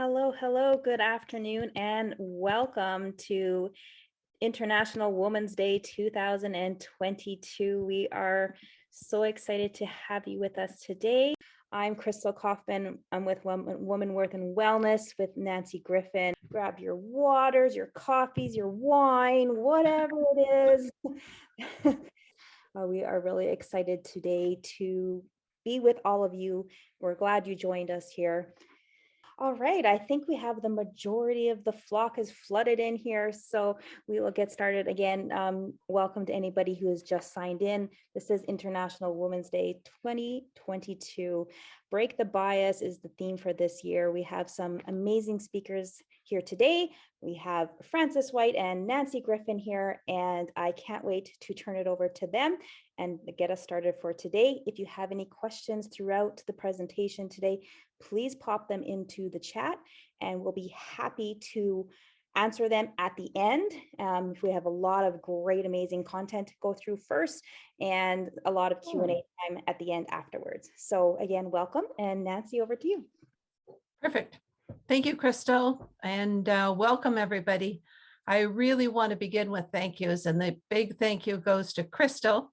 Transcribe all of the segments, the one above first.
Hello, good afternoon, and welcome to International Women's Day 2022. We are so excited to have you with us today. I'm Crystal Kaufman. I'm with Woman Worth and Wellness with Nancy Griffin. Grab your waters, your coffees, your wine, whatever it is. We are really excited today to be with all of you. We're glad you joined us here. All right, I think we have the majority of the flock has flooded in here, so we will get started again. Welcome to anybody who has just signed in. This is International Women's Day 2022. Break the bias is the theme for this year. We have some amazing speakers here today. We have Frances White and Nancy Griffin here, and I can't wait to turn it over to them and get us started for today. If you have any questions throughout the presentation today, please pop them into the chat and we'll be happy to answer them at the end. We have a lot of great, amazing content to go through first and a lot of Q&A time at the end afterwards. So again, welcome, and Nancy, over to you. Perfect. Thank you, Crystal, and welcome everybody. I really want to begin with thank yous, and the big thank you goes to Crystal,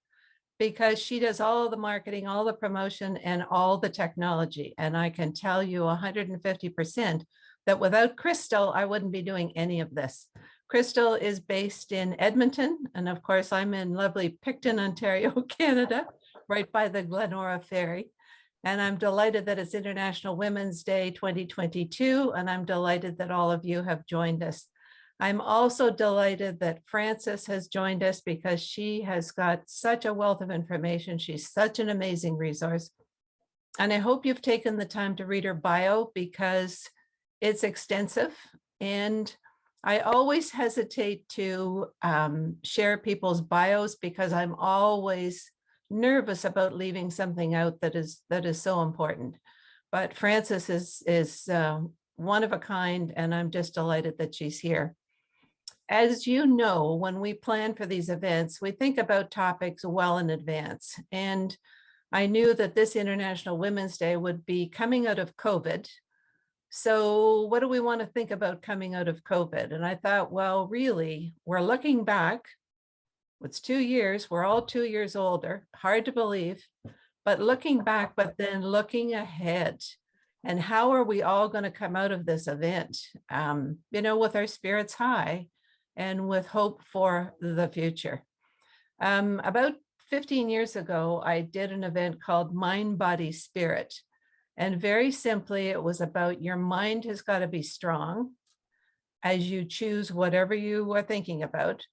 because she does all the marketing, all the promotion, and all the technology. And I can tell you 150% that without Crystal, I wouldn't be doing any of this. Crystal is based in Edmonton. And of course, I'm in lovely Picton, Ontario, Canada, right by the Glenora Ferry. And I'm delighted that it's International Women's Day 2022. And I'm delighted that all of you have joined us. I'm also delighted that Frances has joined us because she has got such a wealth of information. She's such an amazing resource. And I hope you've taken the time to read her bio because it's extensive. And I always hesitate to share people's bios because I'm always nervous about leaving something out that is so important. But Frances is one of a kind, and I'm just delighted that she's here. As you know, when we plan for these events, we think about topics well in advance. And I knew that this International Women's Day would be coming out of COVID. So what do we want to think about coming out of COVID? And I thought, well, really, we're looking back. It's 2 years. We're all 2 years older. Hard to believe, but looking back, but then looking ahead. And how are we all going to come out of this event, with our spirits high and with hope for the future. About 15 years ago, I did an event called Mind, Body, Spirit. And very simply, it was about your mind has got to be strong as you choose whatever you are thinking about.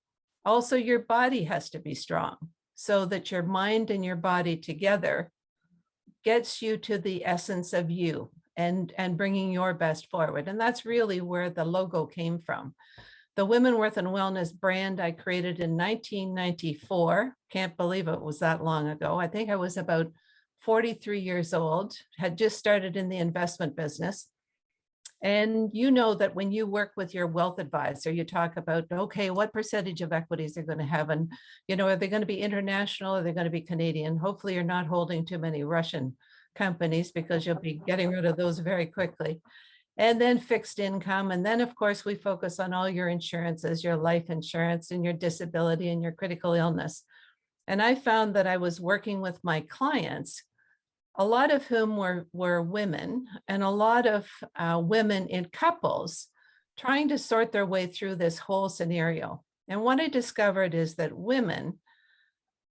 Also, your body has to be strong so that your mind and your body together gets you to the essence of you and bringing your best forward. And that's really where the logo came from. The Women Worth and Wellness brand I created in 1994. Can't believe it was that long ago. I think I was about 43 years old, had just started in the investment business. And you know that when you work with your wealth advisor, you talk about, okay, what percentage of equities they're going to have? And, are they going to be international? Or are they going to be Canadian? Hopefully you're not holding too many Russian companies because you'll be getting rid of those very quickly. And then fixed income. And then, of course, we focus on all your insurances, your life insurance and your disability and your critical illness. And I found that I was working with my clients, a lot of whom were women, and a lot of women in couples trying to sort their way through this whole scenario. And what I discovered is that women,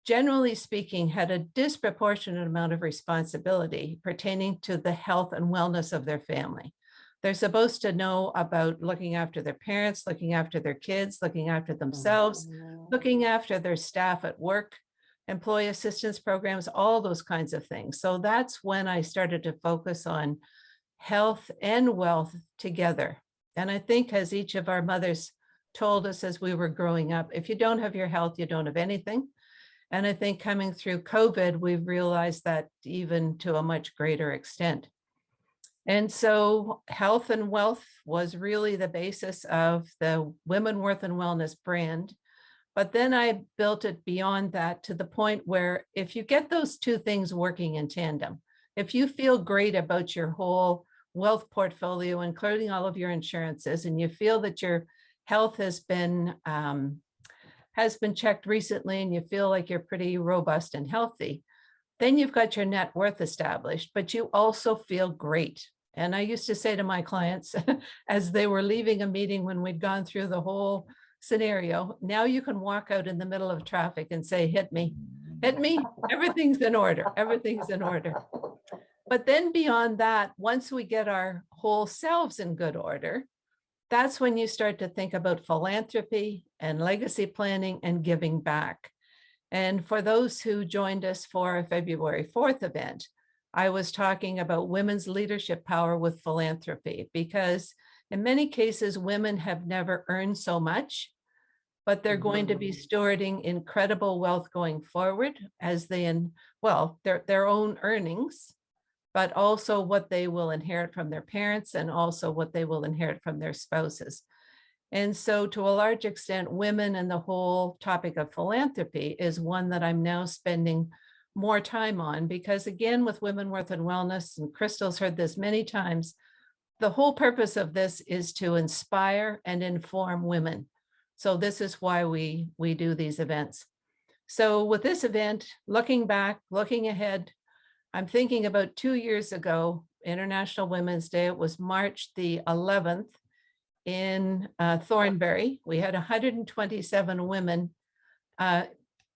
generally speaking, had a disproportionate amount of responsibility pertaining to the health and wellness of their family. They're supposed to know about looking after their parents, looking after their kids, looking after themselves, looking after their staff at work, employee assistance programs, all those kinds of things. So that's when I started to focus on health and wealth together. And I think, as each of our mothers told us as we were growing up, if you don't have your health, you don't have anything. And I think coming through COVID, we've realized that even to a much greater extent. And so health and wealth was really the basis of the Women Worth and Wellness brand. But then I built it beyond that to the point where if you get those two things working in tandem, if you feel great about your whole wealth portfolio, including all of your insurances, and you feel that your health has been checked recently and you feel like you're pretty robust and healthy, then you've got your net worth established, but you also feel great. And I used to say to my clients as they were leaving a meeting when we'd gone through the whole scenario, now you can walk out in the middle of traffic and say, hit me, everything's in order, everything's in order. But then beyond that, once we get our whole selves in good order, that's when you start to think about philanthropy and legacy planning and giving back. And for those who joined us for a February 4th event, I was talking about women's leadership power with philanthropy, because in many cases, women have never earned so much, but they're going to be stewarding incredible wealth going forward as they, their own earnings, but also what they will inherit from their parents and also what they will inherit from their spouses. And so to a large extent, women and the whole topic of philanthropy is one that I'm now spending more time on, because again, with Women Worth and Wellness, and Crystal's heard this many times, the whole purpose of this is to inspire and inform women. So this is why we do these events. So with this event, looking back, looking ahead, I'm thinking about 2 years ago, International Women's Day, it was March the 11th in Thornbury. We had 127 women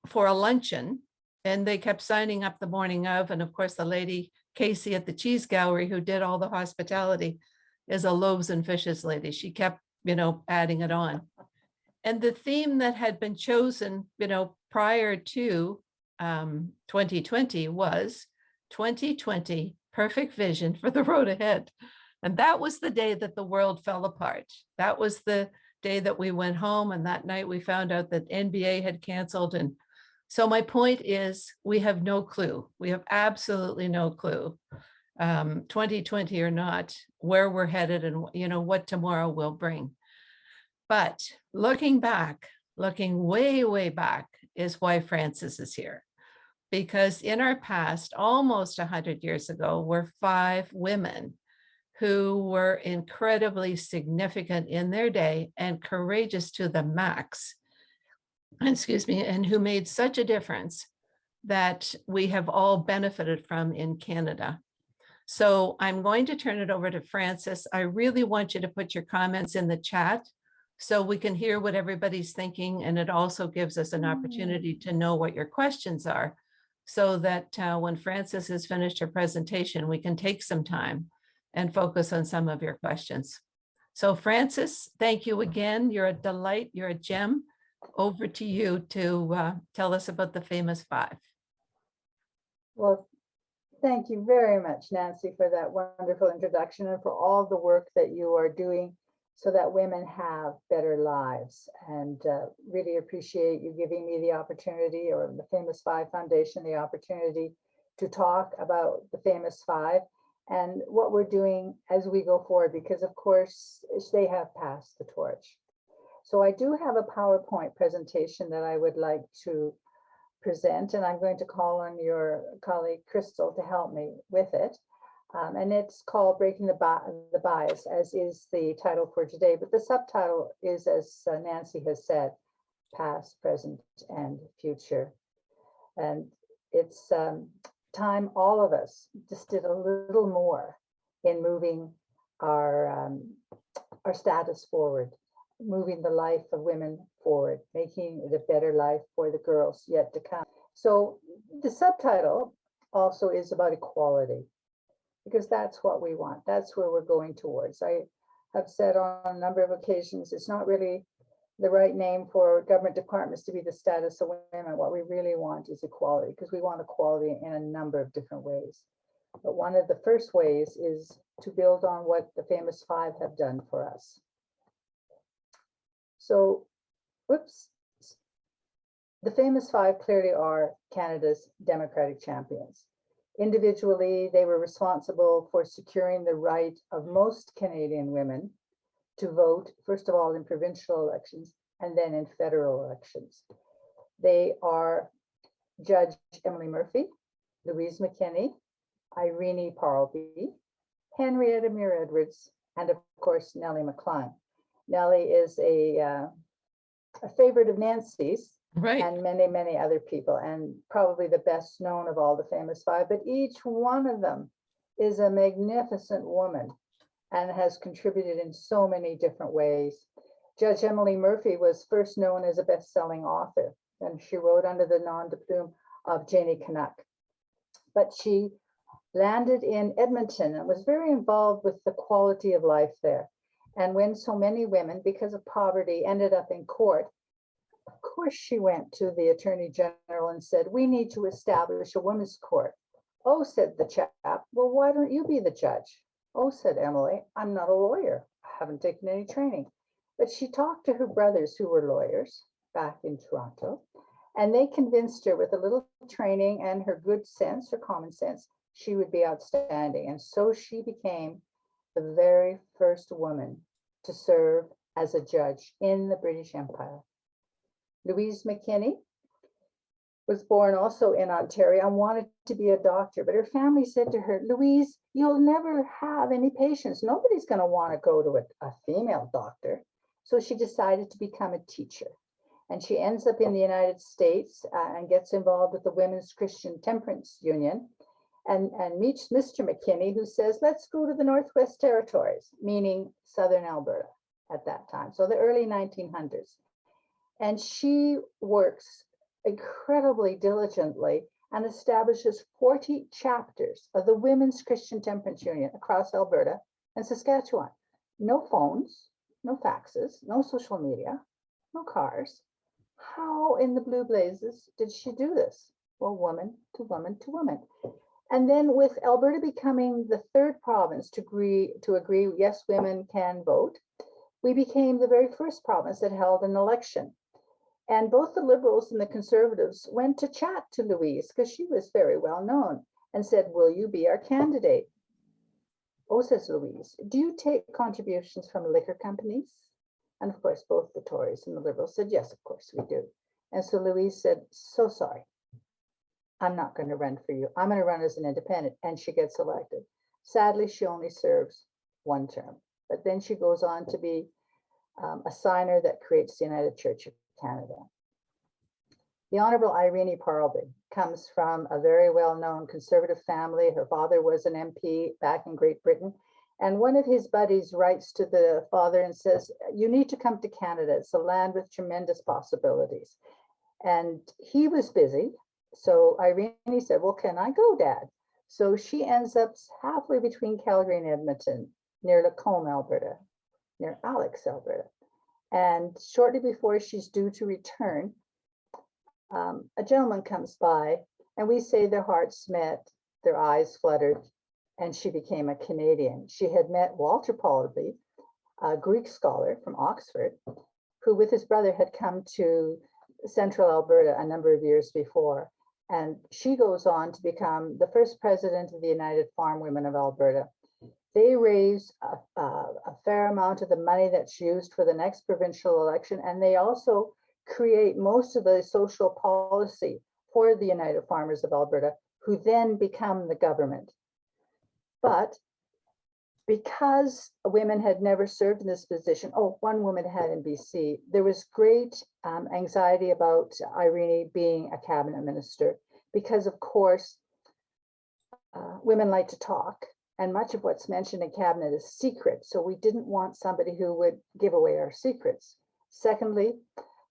for a luncheon, and they kept signing up the morning of. And of course, the lady, Casey at the Cheese Gallery, who did all the hospitality, is a loaves and fishes lady. She kept, adding it on. And the theme that had been chosen, prior to 2020 was 2020 perfect vision for the road ahead. And that was the day that the world fell apart. That was the day that we went home. And that night we found out that NBA had canceled. And so my point is, we have no clue. We have absolutely no clue, 2020 or not, where we're headed and, what tomorrow will bring. But looking back, looking way, way back, is why Frances is here. Because in our past, almost 100 years ago, were 5 women who were incredibly significant in their day and courageous to the max, and who made such a difference that we have all benefited from in Canada. So I'm going to turn it over to Frances. I really want you to put your comments in the chat so we can hear what everybody's thinking. And it also gives us an opportunity to know what your questions are, so that when Frances has finished her presentation, we can take some time and focus on some of your questions. So Frances, thank you again. You're a delight, you're a gem. Over to you to tell us about the Famous 5. Well, thank you very much, Nancy, for that wonderful introduction and for all the work that you are doing so that women have better lives. And really appreciate you giving me the opportunity, or the Famous 5 Foundation, the opportunity to talk about the Famous 5 and what we're doing as we go forward, because of course they have passed the torch. So I do have a PowerPoint presentation that I would like to present, and I'm going to call on your colleague Crystal to help me with it. And it's called Breaking the Bias, as is the title for today. But the subtitle is, as Nancy has said, Past, Present, and Future. And it's time all of us just did a little more in moving our status forward, moving the life of women forward, making it a better life for the girls yet to come. So the subtitle also is about equality, because that's what we want. That's where we're going towards. I have said on a number of occasions, it's not really the right name for government departments to be the status of women. What we really want is equality, because we want equality in a number of different ways. But one of the first ways is to build on what the Famous 5 have done for us. So, the Famous 5 clearly are Canada's Democratic champions. Individually, they were responsible for securing the right of most Canadian women to vote, first of all, in provincial elections and then in federal elections. They are Judge Emily Murphy, Louise McKinney, Irene Parlby, Henrietta Muir Edwards, and of course, Nellie McCline. Nellie is a favorite of Nancy's Right. and many, many other people, and probably the best known of all the famous five, but each one of them is a magnificent woman and has contributed in so many different ways. Judge Emily Murphy was first known as a best-selling author, and she wrote under the nom de plume of Janie Canuck. But she landed in Edmonton and was very involved with the quality of life there. And when so many women, because of poverty, ended up in court, of course, she went to the Attorney General and said, we need to establish a women's court. Oh, said the chap, well, why don't you be the judge? Oh, said Emily, I'm not a lawyer. I haven't taken any training. But she talked to her brothers who were lawyers back in Toronto, and they convinced her with a little training and her good sense, her common sense, she would be outstanding. And so she became the very first woman to serve as a judge in the British Empire. Louise McKinney was born also in Ontario and wanted to be a doctor, but her family said to her, Louise, you'll never have any patients. Nobody's going to want to go to a female doctor. So she decided to become a teacher. And she ends up in the United States and gets involved with the Women's Christian Temperance Union and meets Mr. McKinney, who says, let's go to the Northwest Territories, meaning Southern Alberta at that time. So the early 1900s. And she works incredibly diligently and establishes 40 chapters of the Women's Christian Temperance Union across Alberta and Saskatchewan. No phones, no faxes, no social media, no cars. How in the blue blazes did she do this? Well, woman to woman to woman. And then with Alberta becoming the third province to agree, yes, women can vote, we became the very first province that held an election. And both the Liberals and the Conservatives went to chat to Louise because she was very well known and said, will you be our candidate? Oh, says Louise, do you take contributions from liquor companies? And of course, both the Tories and the Liberals said, yes, of course we do. And so Louise said, so sorry, I'm not going to run for you. I'm going to run as an independent. And she gets elected. Sadly, she only serves one term, but then she goes on to be a signer that creates the United Church of Canada. The Honorable Irene Parlby comes from a very well-known conservative family. Her father was an MP back in Great Britain. And one of his buddies writes to the father and says, you need to come to Canada. It's a land with tremendous possibilities. And he was busy. So Irene said, well, can I go, Dad? So she ends up halfway between Calgary and Edmonton, near Lacombe, Alberta, near Alex, Alberta. And shortly before she's due to return, a gentleman comes by and we say their hearts met, their eyes fluttered, and she became a Canadian. She had met Walter Parlby, a Greek scholar from Oxford, who with his brother had come to central Alberta a number of years before. And she goes on to become the first president of the United Farm Women of Alberta. They raise a fair amount of the money that's used for the next provincial election, and they also create most of the social policy for the United Farmers of Alberta, who then become the government. But because women had never served in this position, one woman had in BC, there was great anxiety about Irene being a cabinet minister, because of course, women like to talk. And much of what's mentioned in cabinet is secret. So we didn't want somebody who would give away our secrets. Secondly,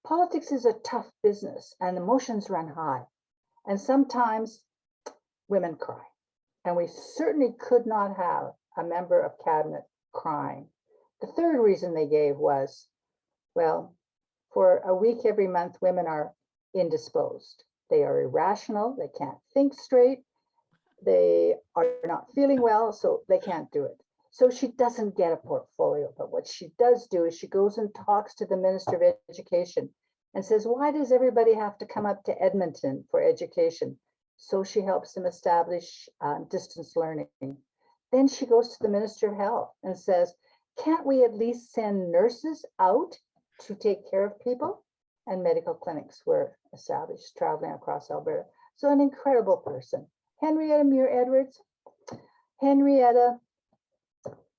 politics is a tough business and emotions run high. And sometimes women cry. And we certainly could not have a member of cabinet crying. The third reason they gave was, well, for a week every month, women are indisposed. They are irrational. They can't think straight. They are not feeling well, so they can't do it. So she doesn't get a portfolio. But what she does do is she goes and talks to the Minister of Education and says, why does everybody have to come up to Edmonton for education? So she helps them establish distance learning. Then she goes to the Minister of Health and says, can't we at least send nurses out to take care of people? And medical clinics were established traveling across Alberta. So an incredible person. Henrietta Muir Edwards. Henrietta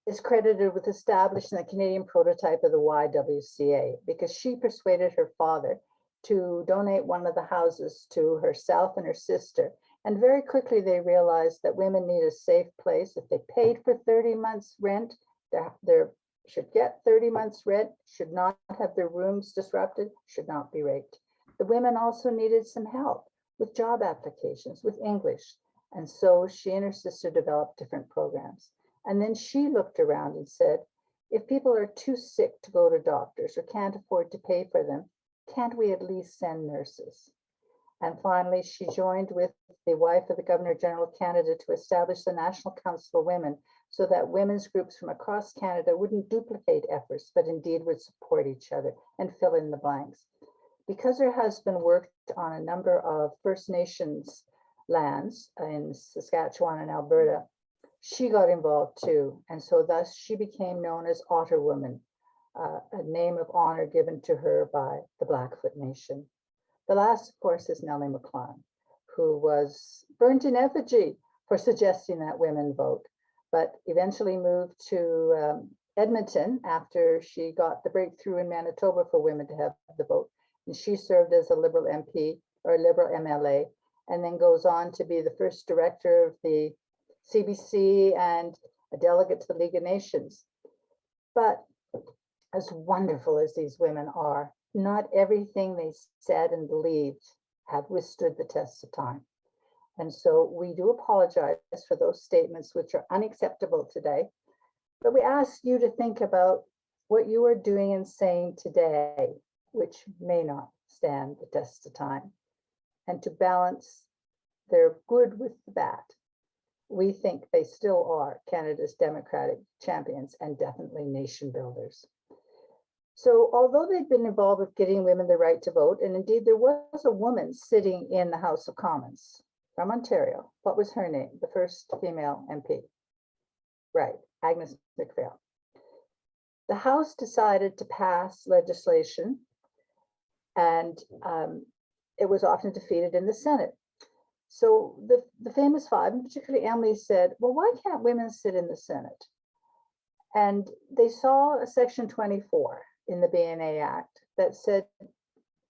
is credited with establishing the Canadian prototype of the YWCA because she persuaded her father to donate one of the houses to herself and her sister. And very quickly they realized that women need a safe place. If they paid for 30 months rent, they should get 30 months rent, should not have their rooms disrupted, should not be raped. The women also needed some help with job applications, with English. And so she and her sister developed different programs. And then she looked around and said, if people are too sick to go to doctors or can't afford to pay for them, can't we at least send nurses? And finally, she joined with the wife of the Governor General of Canada to establish the National Council of Women so that women's groups from across Canada wouldn't duplicate efforts, but indeed would support each other and fill in the blanks. Because her husband worked on a number of First Nations lands in Saskatchewan and Alberta, she got involved too. And so thus she became known as Otter Woman, a name of honor given to her by the Blackfoot Nation. The last, of course, is Nellie McClung, who was burnt in effigy for suggesting that women vote, but eventually moved to Edmonton after she got the breakthrough in Manitoba for women to have the vote. And she served as a Liberal MP or Liberal MLA, and then goes on to be the first director of the CBC and a delegate to the League of Nations. But as wonderful as these women are, not everything they said and believed have withstood the test of time. And so we do apologize for those statements which are unacceptable today, but we ask you to think about what you are doing and saying today, which may not stand the test of time, and to balance their good with the bad. We think they still are Canada's democratic champions and definitely nation builders. So although they'd been involved with getting women the right to vote, and indeed there was a woman sitting in the House of Commons from Ontario. What was her name? The first female MP. Right, Agnes MacPhail. The House decided to pass legislation, and it was often defeated in the Senate. So the famous five, and particularly Emily, said, well, why can't women sit in the Senate? And they saw a section 24 in the BNA Act that said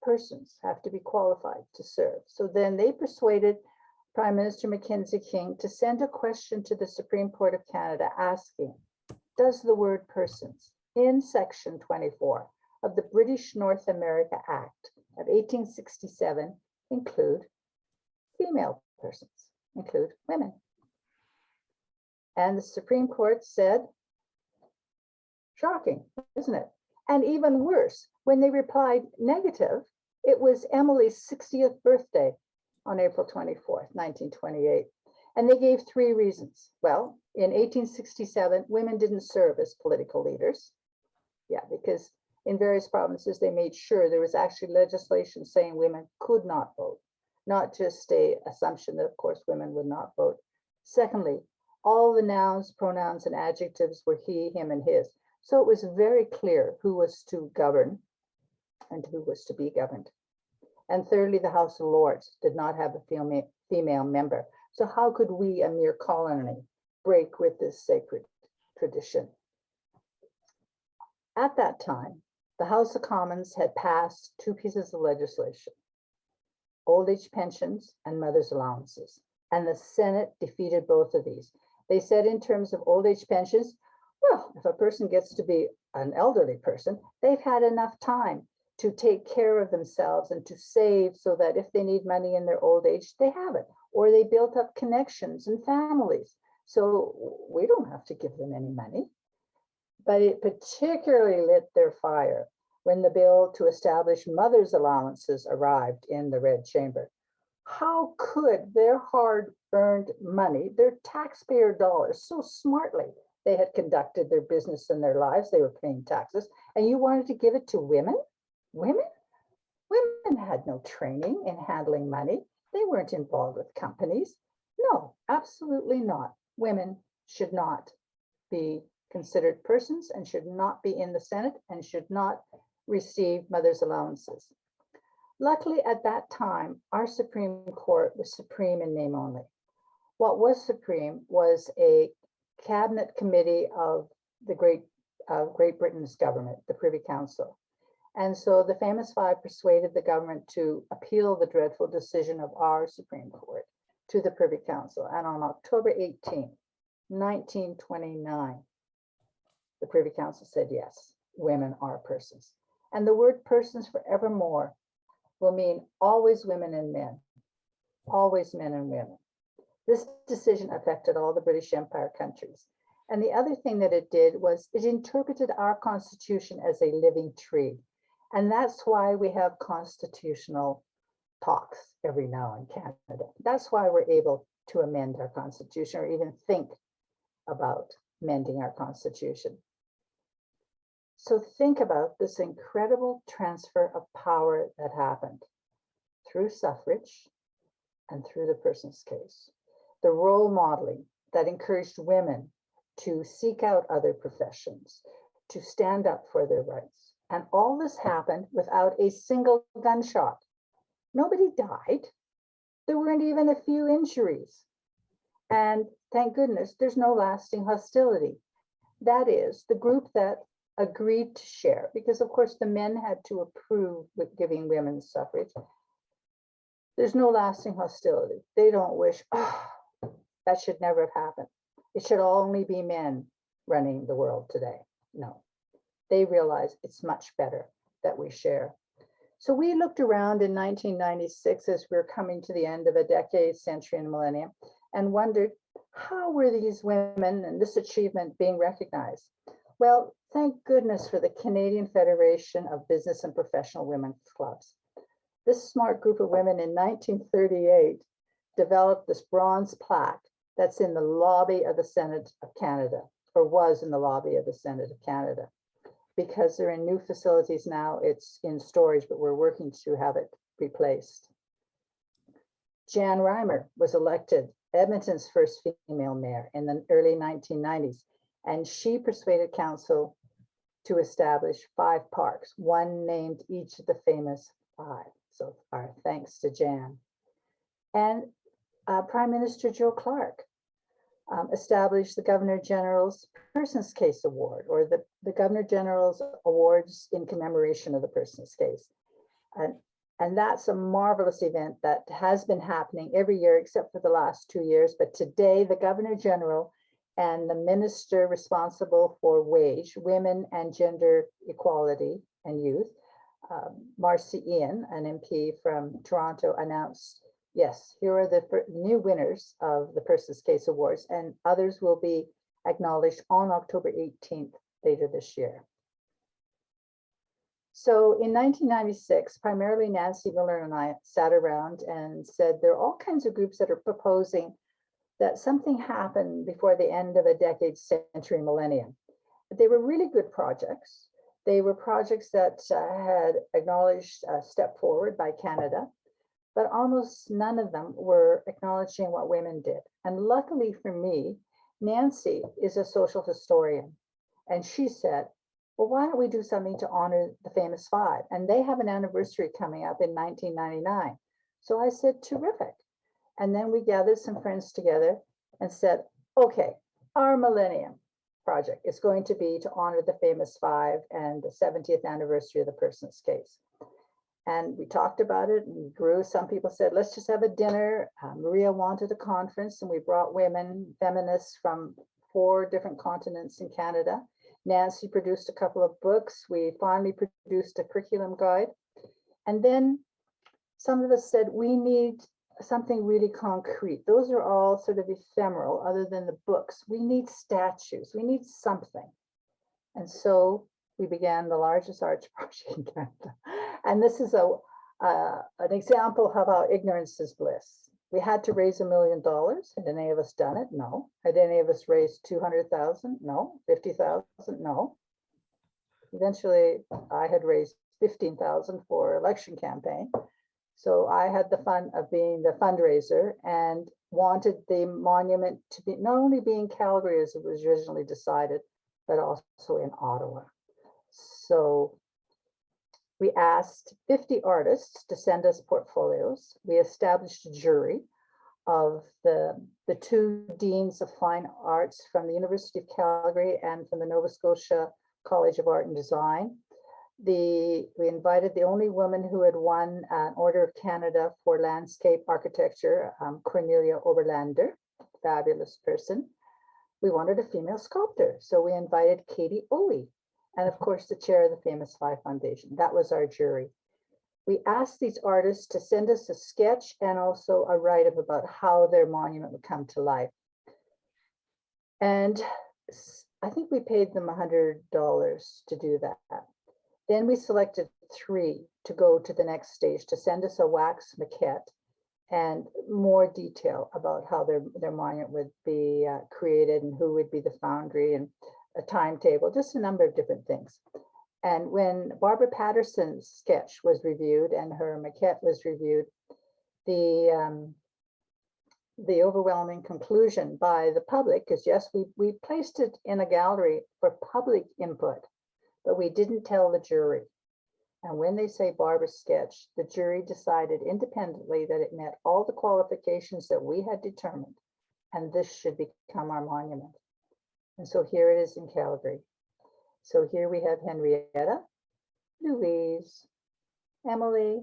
persons have to be qualified to serve. So then they persuaded Prime Minister Mackenzie King to send a question to the Supreme Court of Canada asking, does the word persons in section 24 of the British North America Act of 1867 include female persons, include women? And the Supreme Court said, shocking, isn't it? And even worse, when they replied negative, it was Emily's 60th birthday on April 24th, 1928. And they gave three reasons. Well, in 1867, women didn't serve as political leaders. Yeah, because in various provinces, they made sure there was actually legislation saying women could not vote, not just an assumption that, of course, women would not vote. Secondly, all the nouns, pronouns, and adjectives were he, him, and his. So it was very clear who was to govern and who was to be governed. And thirdly, the House of Lords did not have a female member. So how could we, a mere colony, break with this sacred tradition? At that time, the House of Commons had passed two pieces of legislation, old age pensions and mother's allowances. And the Senate defeated both of these. They said in terms of old age pensions, well, if a person gets to be an elderly person, they've had enough time to take care of themselves and to save so that if they need money in their old age, they have it. Or they built up connections and families. So we don't have to give them any money. But it particularly lit their fire when the bill to establish mother's allowances arrived in the Red Chamber. How could their hard-earned money, their taxpayer dollars, so smartly, they had conducted their business and their lives, they were paying taxes, and you wanted to give it to women? Women? Women had no training in handling money. They weren't involved with companies. No, absolutely not. Women should not be considered persons and should not be in the Senate and should not receive mother's allowances. Luckily, at that time, our Supreme Court was supreme in name only. What was supreme was a cabinet committee of the Great Britain's government, the Privy Council. And so the famous five persuaded the government to appeal the dreadful decision of our Supreme Court to the Privy Council. And on October 18, 1929, the Privy Council said, yes, women are persons. And the word persons forevermore will mean always women and men, always men and women. This decision affected all the British Empire countries. And the other thing that it did was it interpreted our Constitution as a living tree. And that's why we have constitutional talks every now in Canada. That's why we're able to amend our Constitution or even think about amending our Constitution. So think about this incredible transfer of power that happened through suffrage and through the person's case. The role modeling that encouraged women to seek out other professions, to stand up for their rights. And all this happened without a single gunshot. Nobody died. There weren't even a few injuries. And thank goodness, there's no lasting hostility. That is the group that agreed to share, because of course the men had to approve with giving women suffrage. There's no lasting hostility. They don't wish, oh, that should never have happened. It should only be men running the world today. No, they realize it's much better that we share. So we looked around in 1996 as we're coming to the end of a decade, century, and millennium, and wondered, how were these women and this achievement being recognized? Well, thank goodness for the Canadian Federation of Business and Professional Women's Clubs. This smart group of women in 1938 developed this bronze plaque that's in the lobby of the Senate of Canada, or was in the lobby of the Senate of Canada. Because they're in new facilities now, it's in storage, but we're working to have it replaced. Jan Reimer was elected Edmonton's first female mayor in the early 1990s, and she persuaded council to establish 5 parks, one named each of the famous 5. So our thanks to Jan. And Prime Minister Joe Clark established the Governor General's Person's Case Award, or the Governor General's Awards in commemoration of the person's case. And that's a marvelous event that has been happening every year except for the last 2 years. But today, the Governor General and the Minister responsible for wage, women and gender equality and youth, Marcy Ian, an MP from Toronto, announced, yes, here are the new winners of the Person's Case Awards, and others will be acknowledged on October 18th later this year. So in 1996, primarily Nancy Miller and I sat around and said, there are all kinds of groups that are proposing that something happen before the end of a decade, century, millennium. They were really good projects. They were projects that had acknowledged a step forward by Canada, but almost none of them were acknowledging what women did. And luckily for me, Nancy is a social historian. And she said, well, why don't we do something to honor the famous 5? And they have an anniversary coming up in 1999. So I said, terrific. And then we gathered some friends together and said, okay, our Millennium Project is going to be to honor the famous 5 and the 70th anniversary of the Person's Case. And we talked about it and grew. Some people said, let's just have a dinner. Maria wanted a conference, and we brought women, feminists from 4 different continents in Canada. Nancy produced a couple of books. We finally produced a curriculum guide. And then some of us said, we need something really concrete. Those are all sort of ephemeral other than the books. We need statues. We need something. And so we began the largest arts project in Canada. And this is an example of how ignorance is bliss. We had to raise $1 million. Had any of us done it? No. Had any of us raised 200,000? No. 50,000? No. Eventually, I had raised 15,000 for election campaign. So I had the fun of being the fundraiser and wanted the monument to be not only be in Calgary as it was originally decided, but also in Ottawa. So we asked 50 artists to send us portfolios. We established a jury. of the two deans of fine arts from the University of Calgary and from the Nova Scotia College of Art and Design. We invited the only woman who had won an Order of Canada for landscape architecture, Cornelia Oberlander, fabulous person. We wanted a female sculptor, so we invited Katie Owie, and of course the chair of the Famous Five Foundation. That was our jury. We asked these artists to send us a sketch and also a write-up about how their monument would come to life. And I think we paid them $100 to do that. Then we selected 3 to go to the next stage to send us a wax maquette and more detail about how their monument would be created and who would be the foundry and a timetable, just a number of different things. And when Barbara Patterson's sketch was reviewed and her maquette was reviewed, the overwhelming conclusion by the public is, yes, we placed it in a gallery for public input, but we didn't tell the jury. And when they say Barbara's sketch, the jury decided independently that it met all the qualifications that we had determined, and this should become our monument. And so here it is in Calgary. So here we have Henrietta, Louise, Emily,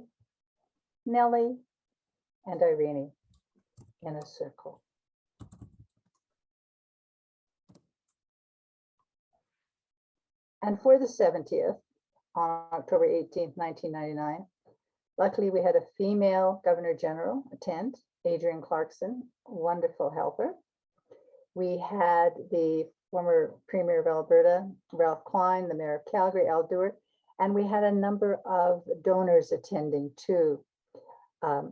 Nellie, and Irene in a circle. And for the 70th, on October 18th, 1999, luckily we had a female Governor General attend, Adrienne Clarkson, wonderful helper. We had the former Premier of Alberta, Ralph Klein, the Mayor of Calgary, Al Duer, and we had a number of donors attending too. Anne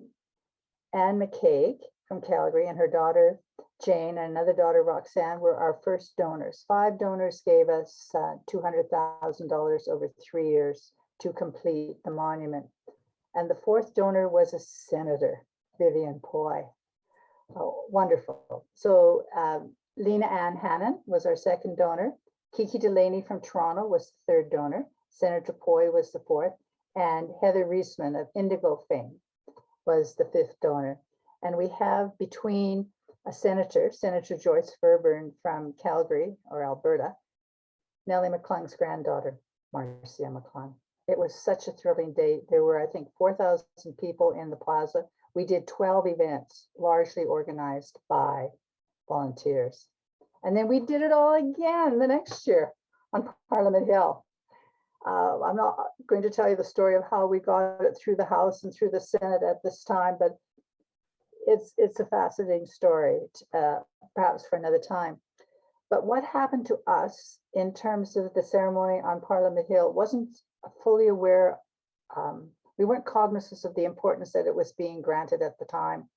McCaig from Calgary and her daughter Jane and another daughter Roxanne were our first donors. 5 donors gave us $200,000 over 3 years to complete the monument. And the 4th donor was a senator, Vivian Poy. Oh, wonderful. So Lena Ann Hannon was our 2nd donor. Kiki Delaney from Toronto was the 3rd donor. Senator Poy was the 4th. And Heather Reisman of Indigo fame was the 5th donor. And we have between a senator, Senator Joyce Fairburn from Calgary or Alberta, Nellie McClung's granddaughter, Marcia McClung. It was such a thrilling day. There were, I think, 4,000 people in the plaza. We did 12 events, largely organized by volunteers. And then we did it all again the next year on Parliament Hill. I'm not going to tell you the story of how we got it through the House and through the Senate at this time, but it's a fascinating story, perhaps for another time. But what happened to us in terms of the ceremony on Parliament Hill wasn't fully aware. We weren't cognizant of the importance that it was being granted at the time.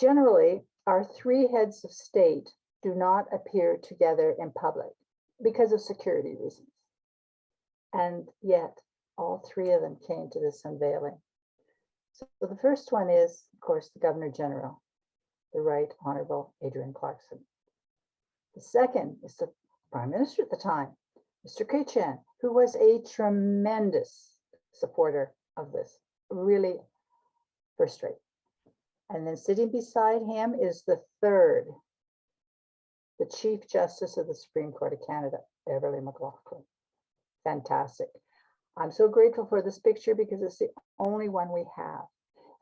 Generally, our 3 heads of state do not appear together in public because of security reasons. And yet, all 3 of them came to this unveiling. So the first one is, of course, the Governor General, the Right Honorable Adrienne Clarkson. The second is the Prime Minister at the time, Mr. Chrétien, who was a tremendous supporter of this, really first rate. And then sitting beside him is the 3rd, the Chief Justice of the Supreme Court of Canada, Beverley McLaughlin. Fantastic. I'm so grateful for this picture because it's the only one we have.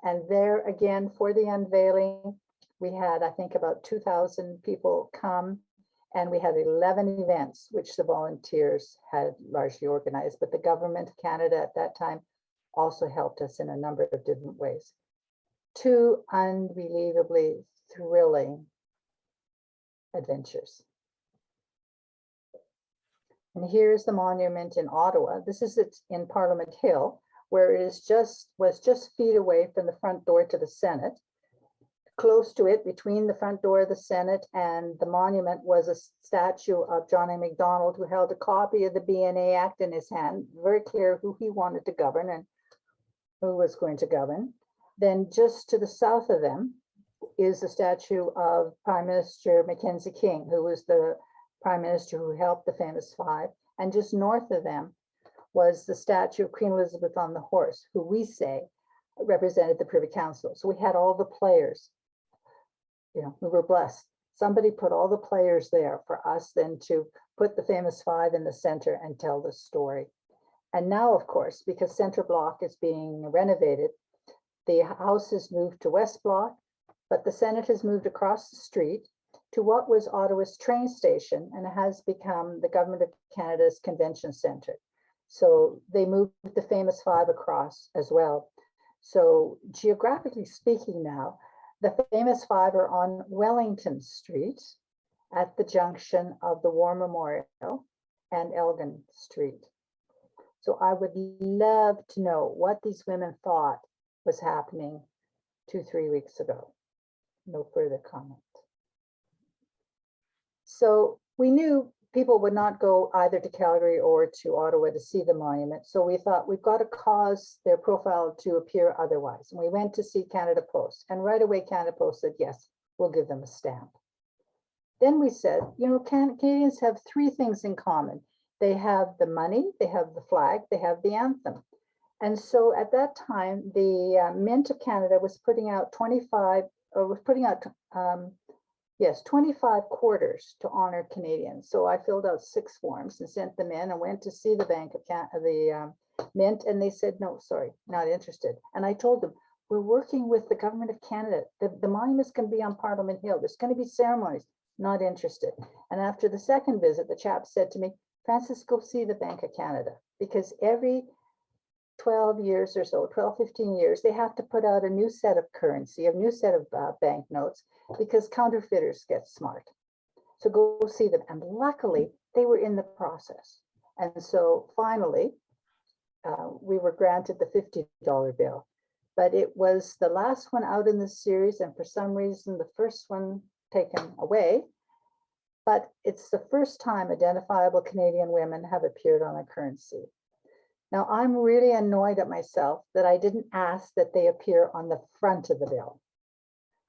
And there again, for the unveiling, we had, I think, about 2,000 people come, and we had 11 events, which the volunteers had largely organized, but the Government of Canada at that time also helped us in a number of different ways. 2 unbelievably thrilling adventures. And here's the monument in Ottawa. This is it in Parliament Hill, where it was just feet away from the front door to the Senate. Close to it, between the front door of the Senate and the monument, was a statue of John A. Macdonald, who held a copy of the BNA Act in his hand, very clear who he wanted to govern and who was going to govern. Then just to the south of them is the statue of Prime Minister Mackenzie King, who was the Prime Minister who helped the Famous Five. And just north of them was the statue of Queen Elizabeth on the horse, who we say represented the Privy Council. So we had all the players. You know, we were blessed. Somebody put all the players there for us then to put the famous five in the center and tell the story. And now, of course, because Center Block is being renovated, the House has moved to West Block, but the Senate has moved across the street to what was Ottawa's train station and has become the Government of Canada's Convention Center. So they moved the famous five across as well. So geographically speaking now, the famous five are on Wellington Street at the junction of the War Memorial and Elgin Street. So I would love to know what these women thought was happening 2-3 weeks ago. No further comment. So we knew people would not go either to Calgary or to Ottawa to see the monument. So we thought we've got to cause their profile to appear otherwise. And we went to see Canada Post, and right away Canada Post said, yes, we'll give them a stamp. Then we said, you know, Canadians have three things in common. They have the money, they have the flag, they have the anthem. And so at that time, the Mint of Canada was putting out 25 quarters to honor Canadians. So I filled out 6 forms and sent them in and went to see the Bank of the Mint, and they said, no, sorry, not interested. And I told them, we're working with the Government of Canada. The monument's going to be on Parliament Hill. There's going to be ceremonies. Not interested. And after the second visit, the chap said to me, Frances, go see the Bank of Canada, because every 12 years or so, 12, 15 years, they have to put out a new set of currency, a new set of banknotes, because counterfeiters get smart. So go see them. And luckily, they were in the process. And so finally, we were granted the $50 bill. But it was the last one out in the series, and for some reason, the first one taken away. But it's the first time identifiable Canadian women have appeared on a currency. Now, I'm really annoyed at myself that I didn't ask that they appear on the front of the bill.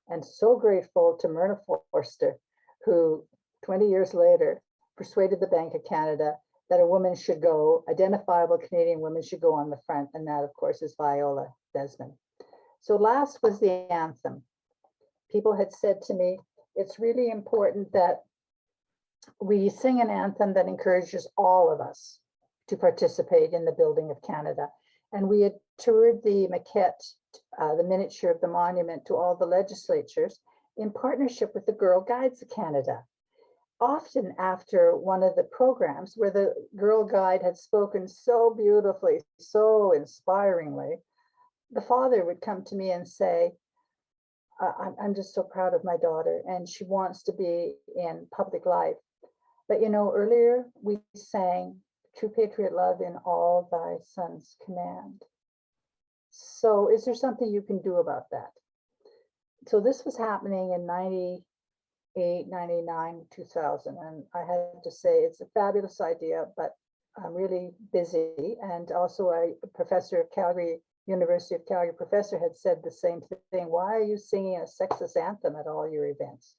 And so grateful to Myrna Forster, who 20 years later persuaded the Bank of Canada that a woman should go, identifiable Canadian women should go on the front. And that, of course, is Viola Desmond. So last was the anthem. People had said to me, it's really important that we sing an anthem that encourages all of us to participate in the building of Canada. And we had toured the maquette, the miniature of the monument, to all the legislatures in partnership with the Girl Guides of Canada. Often after one of the programs where the Girl Guide had spoken so beautifully, so inspiringly, the father would come to me and say, I'm just so proud of my daughter, and she wants to be in public life. But you know, earlier we sang True Patriot Love in all thy sons command. So is there something you can do about that? So this was happening in 98, 99, 2000. And I had to say, it's a fabulous idea, but I'm really busy. And also a professor of Calgary, University of Calgary professor had said the same thing. Why are you singing a sexist anthem at all your events?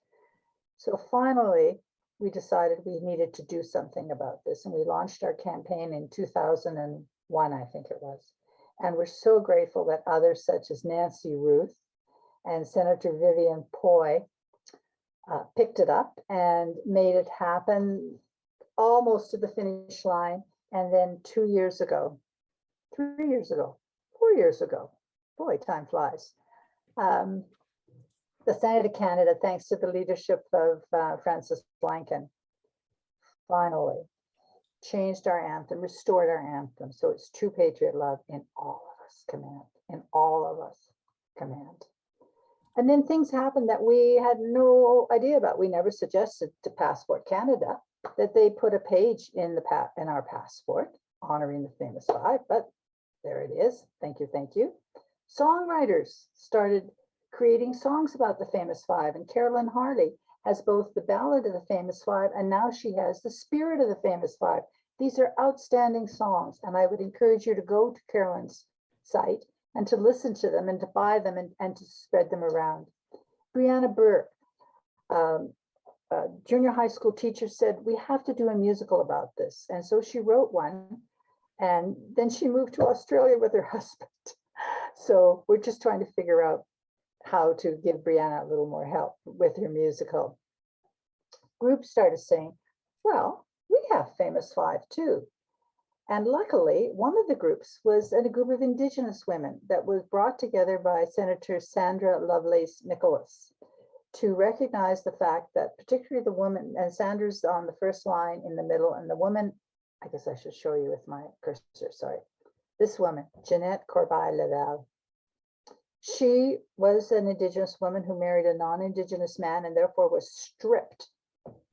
So finally, we decided we needed to do something about this. And we launched our campaign in 2001, I think it was. And we're so grateful that others such as Nancy Ruth and Senator Vivian Poy picked it up and made it happen almost to the finish line. And then 2 years ago, 3 years ago, 4 years ago, boy, time flies. The Senate of Canada, thanks to the leadership of Frances Blanken, finally changed our anthem, restored our anthem. So it's True Patriot Love in all of us command, in all of us command. And then things happened that we had no idea about. We never suggested to Passport Canada that they put a page in our passport honoring the famous five, but there it is. Thank you, thank you. Songwriters started creating songs about the famous five, and Carolyn Harley has both the Ballad of the Famous Five, and now she has the Spirit of the Famous Five. These are outstanding songs, and I would encourage you to go to Carolyn's site and to listen to them and to buy them and to spread them around. Brianna Burke, junior high school teacher, said, we have to do a musical about this. And so she wrote one, and then she moved to Australia with her husband. So we're just trying to figure out how to give Brianna a little more help with her musical. Groups started saying, well, we have Famous Five too. And luckily, one of the groups was a group of Indigenous women that was brought together by Senator Sandra Lovelace Nicholas to recognize the fact that particularly the woman, and Sandra's on the first line in the middle, and the woman, I guess I should show you with my cursor, sorry. This woman, Jeanette Corbeil-Laval. She was an Indigenous woman who married a non-Indigenous man and therefore was stripped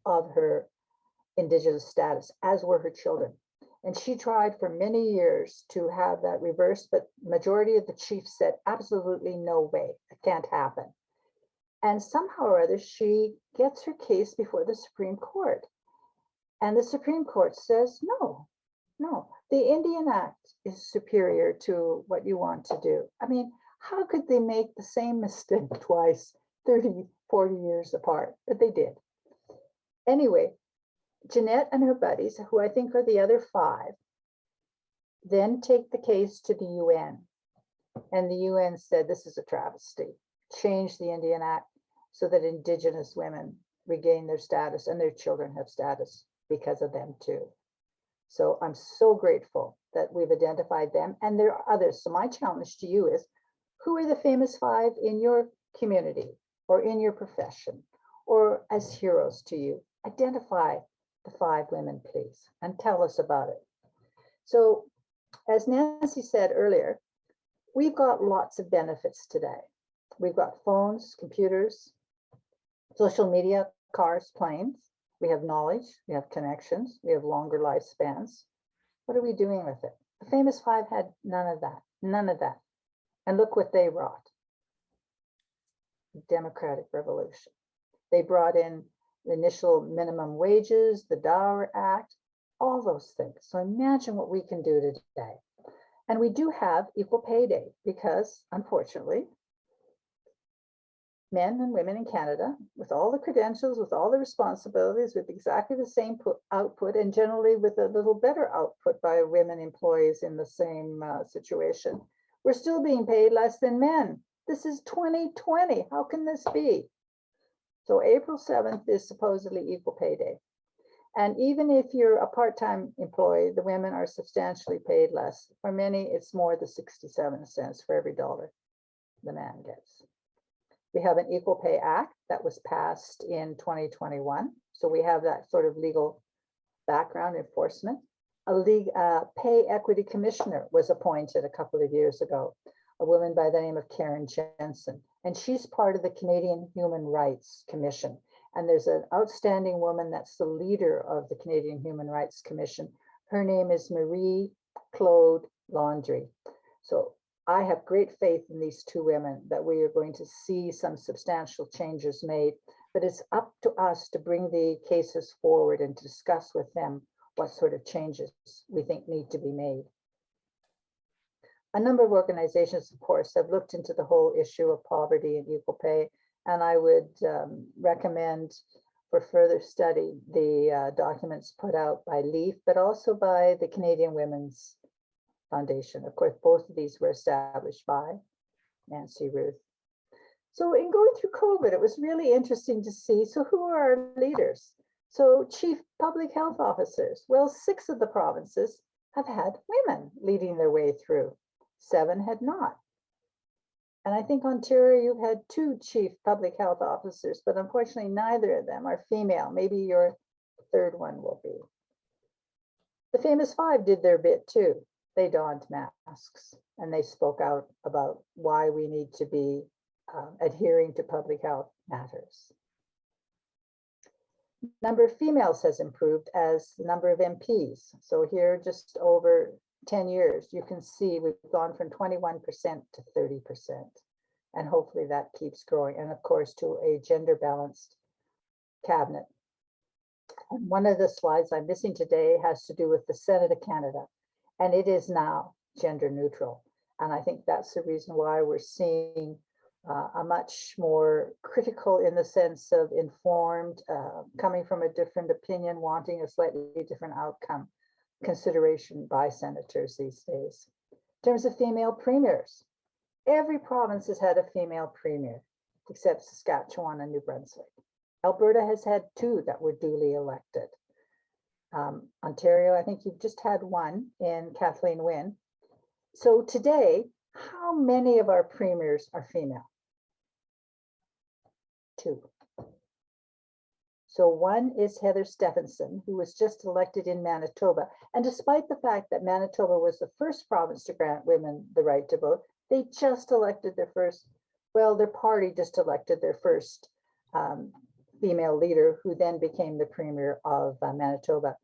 of her Indigenous status, as were her children. And she tried for many years to have that reversed, but majority of the chiefs said, absolutely no way, it can't happen. And somehow or other, she gets her case before the Supreme Court. And the Supreme Court says, no, the Indian Act is superior to what you want to do. I mean, how could they make the same mistake twice, 30, 40 years apart? But they did. Anyway, Jeanette and her buddies, who I think are the other five, then take the case to the UN. And the UN said, this is a travesty. Change the Indian Act so that Indigenous women regain their status and their children have status because of them too. So I'm so grateful that we've identified them, and there are others. So my challenge to you is, who are the famous five in your community or in your profession or as heroes to you? Identify the five women, please, and tell us about it. So as Nancy said earlier, we've got lots of benefits today. We've got phones, computers, social media, cars, planes. We have knowledge, we have connections, we have longer lifespans. What are we doing with it? The famous five had none of that, none of that. And look what they wrought. Democratic revolution. They brought in the initial minimum wages, the Dower Act, all those things. So imagine what we can do today. And we do have equal pay day because, unfortunately, men and women in Canada, with all the credentials, with all the responsibilities, with exactly the same output, and generally with a little better output by women employees in the same situation, we're still being paid less than men. This is 2020. How can this be? So April 7th is supposedly equal pay day. And even if you're a part-time employee, the women are substantially paid less. For many, it's more than 67 cents for every dollar the man gets. We have an Equal Pay Act that was passed in 2021. So we have that sort of legal background enforcement. A pay equity commissioner was appointed a couple of years ago, a woman by the name of Karen Jensen, and she's part of the Canadian Human Rights Commission. And there's an outstanding woman that's the leader of the Canadian Human Rights Commission. Her name is Marie-Claude Landry. So I have great faith in these two women that we are going to see some substantial changes made, but it's up to us to bring the cases forward and to discuss with them what sort of changes we think need to be made. A number of organizations, of course, have looked into the whole issue of poverty and equal pay, and I would recommend for further study the documents put out by LEAF, but also by the Canadian Women's Foundation. Of course, both of these were established by Nancy Ruth. So in going through COVID, it was really interesting to see, so who are our leaders? So chief public health officers, well, 6 of the provinces have had women leading their way through, 7 had not. And I think Ontario, you've had 2 chief public health officers, but unfortunately neither of them are female. Maybe your third one will be. The famous 5 did their bit too. They donned masks and they spoke out about why we need to be adhering to public health matters. Number of females has improved as the number of MPs. So here, just over 10 years, you can see we've gone from 21% to 30%. And hopefully that keeps growing. And of course, to a gender balanced cabinet. And one of the slides I'm missing today has to do with the Senate of Canada. And it is now gender neutral. And I think that's the reason why we're seeing a much more critical, in the sense of informed, coming from a different opinion, wanting a slightly different outcome, consideration by senators these days. In terms of female premiers, Every province has had a female premier, except Saskatchewan and New Brunswick. Alberta has had 2 that were duly elected. Ontario, I think you've just had 1 in Kathleen Wynne. So today, how many of our premiers are female? 2. So 1 is Heather Stephenson, who was just elected in Manitoba. And despite the fact that Manitoba was the first province to grant women the right to vote, they just elected their first, well, their party just elected their first female leader, who then became the premier of Manitoba.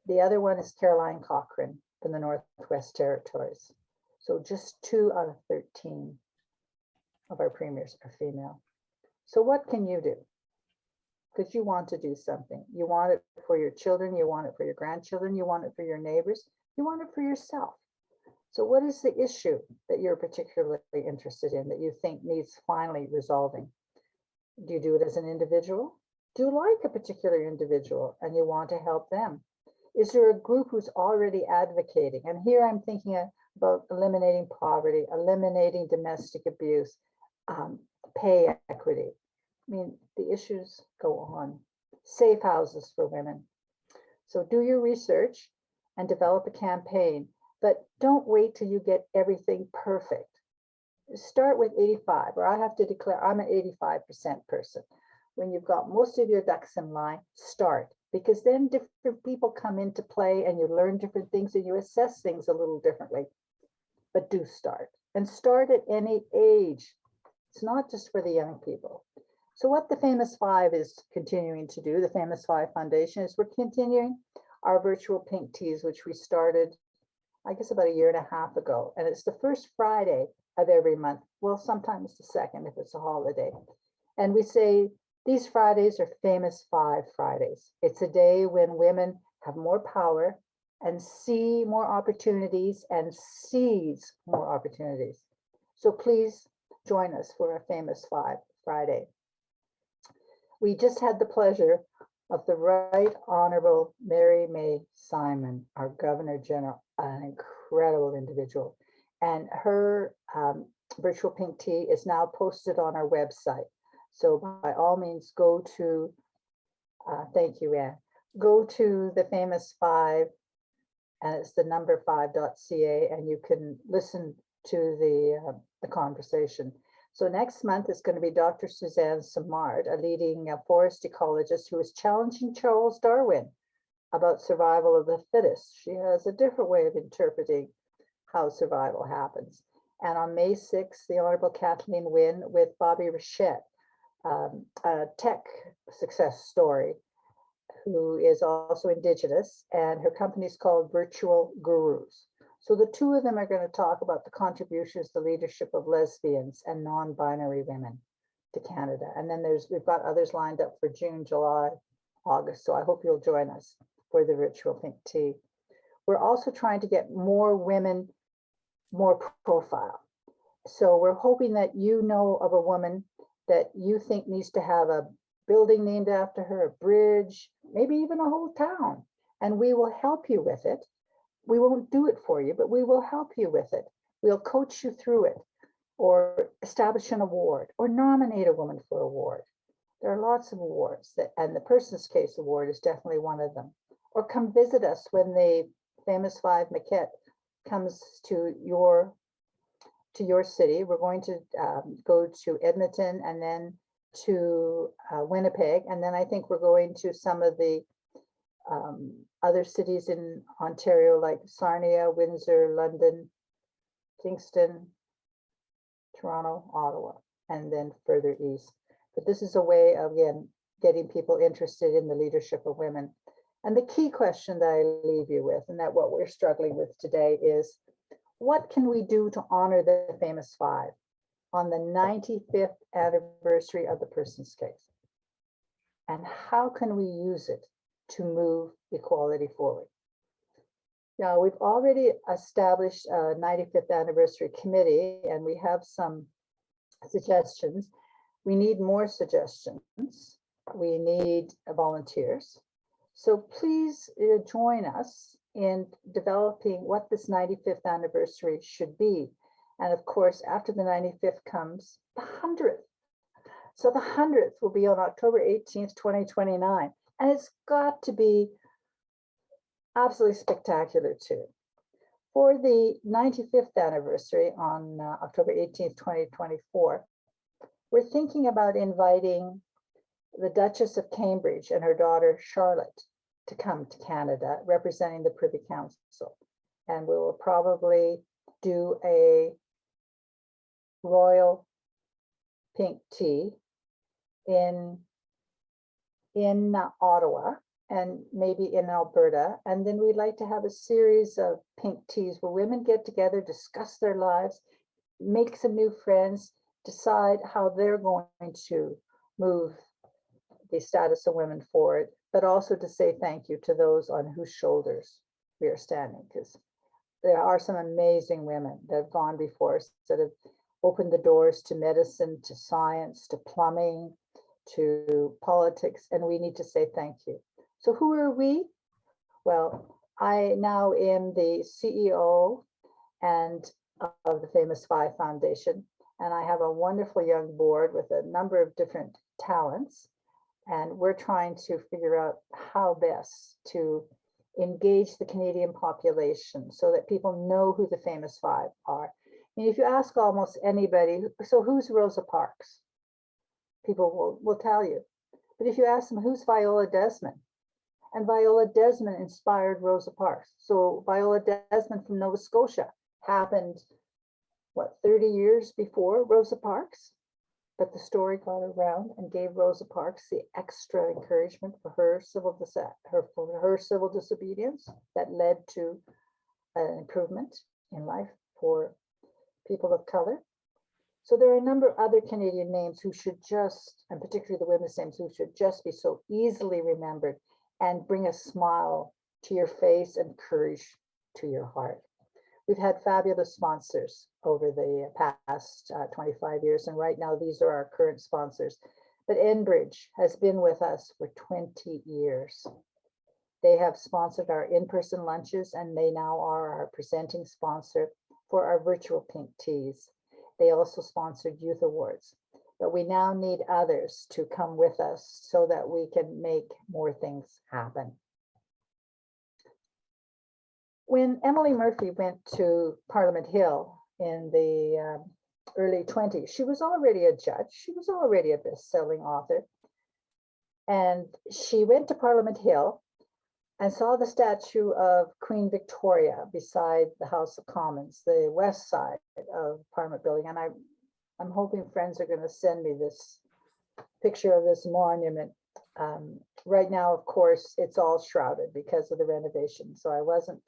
The other one is Caroline Cochrane from the Northwest Territories. So just 2 out of 13 of our premiers are female. So what can you do? Because you want to do something. You want it for your children, you want it for your grandchildren, you want it for your neighbors, you want it for yourself. So what is the issue that you're particularly interested in, that you think needs finally resolving? Do you do it as an individual? Do you like a particular individual and you want to help them? Is there a group who's already advocating? And here I'm thinking about eliminating poverty, eliminating domestic abuse, pay equity. I mean, the issues go on. Safe houses for women. So do your research and develop a campaign, but don't wait till you get everything perfect. Start with 85, or I have to declare I'm an 85% person. When you've got most of your ducks in line, start, because then different people come into play and you learn different things and you assess things a little differently. But do start, and start at any age. It's not just for the young people. So what the Famous Five is continuing to do, the Famous Five Foundation, is we're continuing our virtual pink teas, which we started, I guess, about 1.5 years ago. And it's the first Friday of every month. Well, sometimes the second if it's a holiday. And we say these Fridays are Famous Five Fridays. It's a day when women have more power and see more opportunities and seize more opportunities. So please join us for a Famous Five Friday. We just had the pleasure of the Right Honorable Mary May Simon, our Governor General, an incredible individual. And her virtual pink tea is now posted on our website. So by all means, go to, thank you, Anne, go to the Famous Five, and it's the number 5.ca, and you can listen to the conversation. So next month is going to be Dr. Suzanne Simard, a leading forest ecologist who is challenging Charles Darwin about survival of the fittest. She has a different way of interpreting how survival happens. And on May 6th, the Honorable Kathleen Wynne with Bobby Rachette, a tech success story, who is also Indigenous, and her company is called Virtual Gurus. So the 2 of them are going to talk about the contributions to leadership of lesbians and non-binary women to Canada. And then we've got others lined up for June, July, August. So I hope you'll join us for the virtual pink tea. We're also trying to get more women, more profile. So we're hoping that you know of a woman that you think needs to have a building named after her, a bridge, maybe even a whole town, and we will help you with it. We won't do it for you, but we will help you with it. We'll coach you through it, or establish an award, or nominate a woman for an award. There are lots of awards, and the Person's Case Award is definitely one of them. Or come visit us when the Famous Five maquette comes to your city. We're going to go to Edmonton and then to Winnipeg, and then I think we're going to some of the other cities in Ontario, like Sarnia, Windsor, London, Kingston, Toronto, Ottawa, and then further east. But this is a way of, again, getting people interested in the leadership of women. And the key question that I leave you with, and that what we're struggling with today, is what can we do to honor the Famous Five on the 95th anniversary of the Person's Case? And how can we use it to move equality forward? Now, we've already established a 95th anniversary committee, and we have some suggestions. We need more suggestions. We need volunteers. So please join us in developing what this 95th anniversary should be. And of course, after the 95th comes the 100th. So the 100th will be on October 18th, 2029. And it's got to be absolutely spectacular too. For the 95th anniversary on October 18th, 2024, we're thinking about inviting the Duchess of Cambridge and her daughter Charlotte to come to Canada representing the Privy Council. And we will probably do a royal pink tea in Ottawa and maybe in Alberta. And then we'd like to have a series of pink teas where women get together, discuss their lives, make some new friends, decide how they're going to move the status of women forward, but also to say thank you to those on whose shoulders we are standing, because there are some amazing women that have gone before us that have opened the doors to medicine, to science, to plumbing, to politics, and we need to say thank you. So who are we? Well, I now am the CEO and of the Famous Five Foundation, and I have a wonderful young board with a number of different talents, and we're trying to figure out how best to engage the Canadian population so that people know who the Famous Five are. I mean, if you ask almost anybody, so who's Rosa Parks? People will tell you. But if you ask them, who's Viola Desmond? And Viola Desmond inspired Rosa Parks. So Viola Desmond from Nova Scotia happened, what, 30 years before Rosa Parks? But the story got around and gave Rosa Parks the extra encouragement for her civil disobedience that led to an improvement in life for people of color. So there are a number of other Canadian names who should just, and particularly the women's names, who should just be so easily remembered and bring a smile to your face and courage to your heart. We've had fabulous sponsors over the past 25 years, and right now these are our current sponsors. But Enbridge has been with us for 20 years. They have sponsored our in-person lunches, and they now are our presenting sponsor for our virtual pink teas. They also sponsored Youth Awards, but we now need others to come with us so that we can make more things happen. When Emily Murphy went to Parliament Hill in the early 20s, she was already a judge. She was already a best-selling author. And she went to Parliament Hill and saw the statue of Queen Victoria beside the House of Commons, the west side of Parliament Building. And I'm hoping friends are going to send me this picture of this monument. Right now, of course, it's all shrouded because of the renovation. So I wasn't